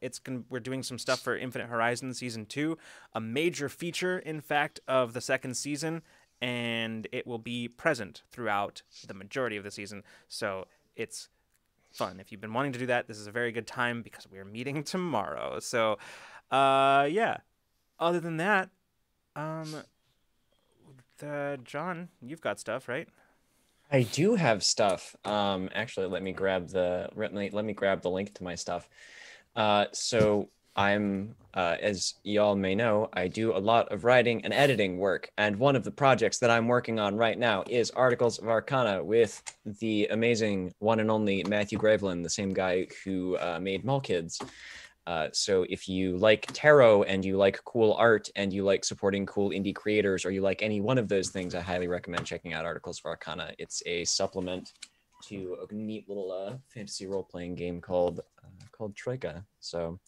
We're doing some stuff for Infinite Horizon Season 2, a major feature, in fact, of the second season, and it will be present throughout the majority of the season. So it's fun. If you've been wanting to do that, this is a very good time because we are meeting tomorrow. So, yeah. Other than that, John, you've got stuff, right? I do have stuff. Actually, let me grab the link to my stuff. So I'm, as y'all may know, I do a lot of writing and editing work, and one of the projects that I'm working on right now is Articles of Arcana with the amazing one and only Matthew Gravelin, the same guy who made Mall Kids. So if you like tarot and you like cool art and you like supporting cool indie creators, or you like any one of those things, I highly recommend checking out Articles of Arcana. It's a supplement to a neat little fantasy role-playing game called Troika. So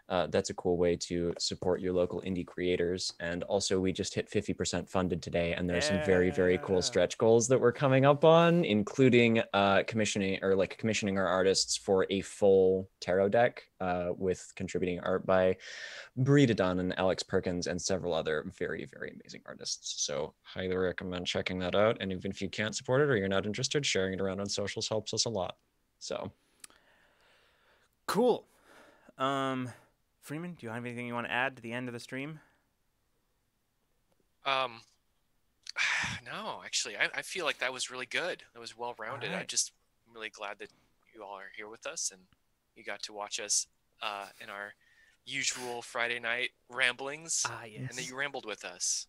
that's a cool way to support your local indie creators. And also, we just hit 50% funded today, and there's some very, very cool stretch goals that we're coming up on, including commissioning our artists for a full tarot deck with contributing art by Brita Dunn and Alex Perkins and several other very, very amazing artists. So highly recommend checking that out. And even if you can't support it or you're not interested, sharing it around on socials helps us a lot. So cool. Freeman, do you have anything you want to add to the end of the stream? No, actually, I feel like that was really good. That was well-rounded. All I'm right. just really glad that you all are here with us and you got to watch us in our usual Friday night ramblings, Yes. and that you rambled with us.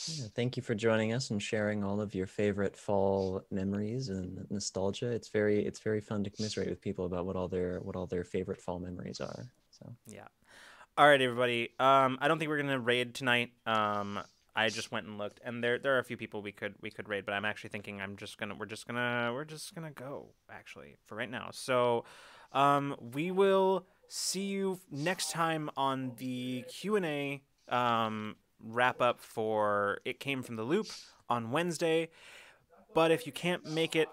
Yeah, thank you for joining us and sharing all of your favorite fall memories and nostalgia. It's very fun to commiserate with people about what all their favorite fall memories are. So Yeah. All right, everybody. I don't think we're gonna raid tonight. I just went and looked, and there are a few people we could raid, but I'm actually thinking we're just gonna go actually for right now. So, we will see you next time on the Q&A wrap up for It Came from the Loop on Wednesday. But if you can't make it,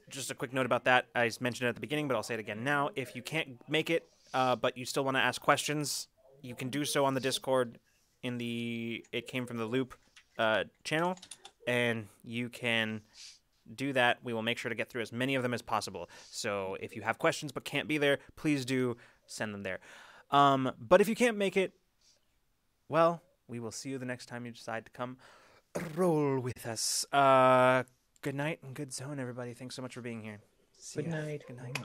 just a quick note about that. I mentioned it at the beginning, but I'll say it again now. If you can't make it, but you still want to ask questions, you can do so on the Discord in the It Came from the Loop channel, and you can do that. We will make sure to get through as many of them as possible. So if you have questions but can't be there, please do send them there. But if you can't make it, well, we will see you the next time you decide to come roll with us. Good night and good zone, everybody. Thanks so much for being here. See good ya. night. Good night.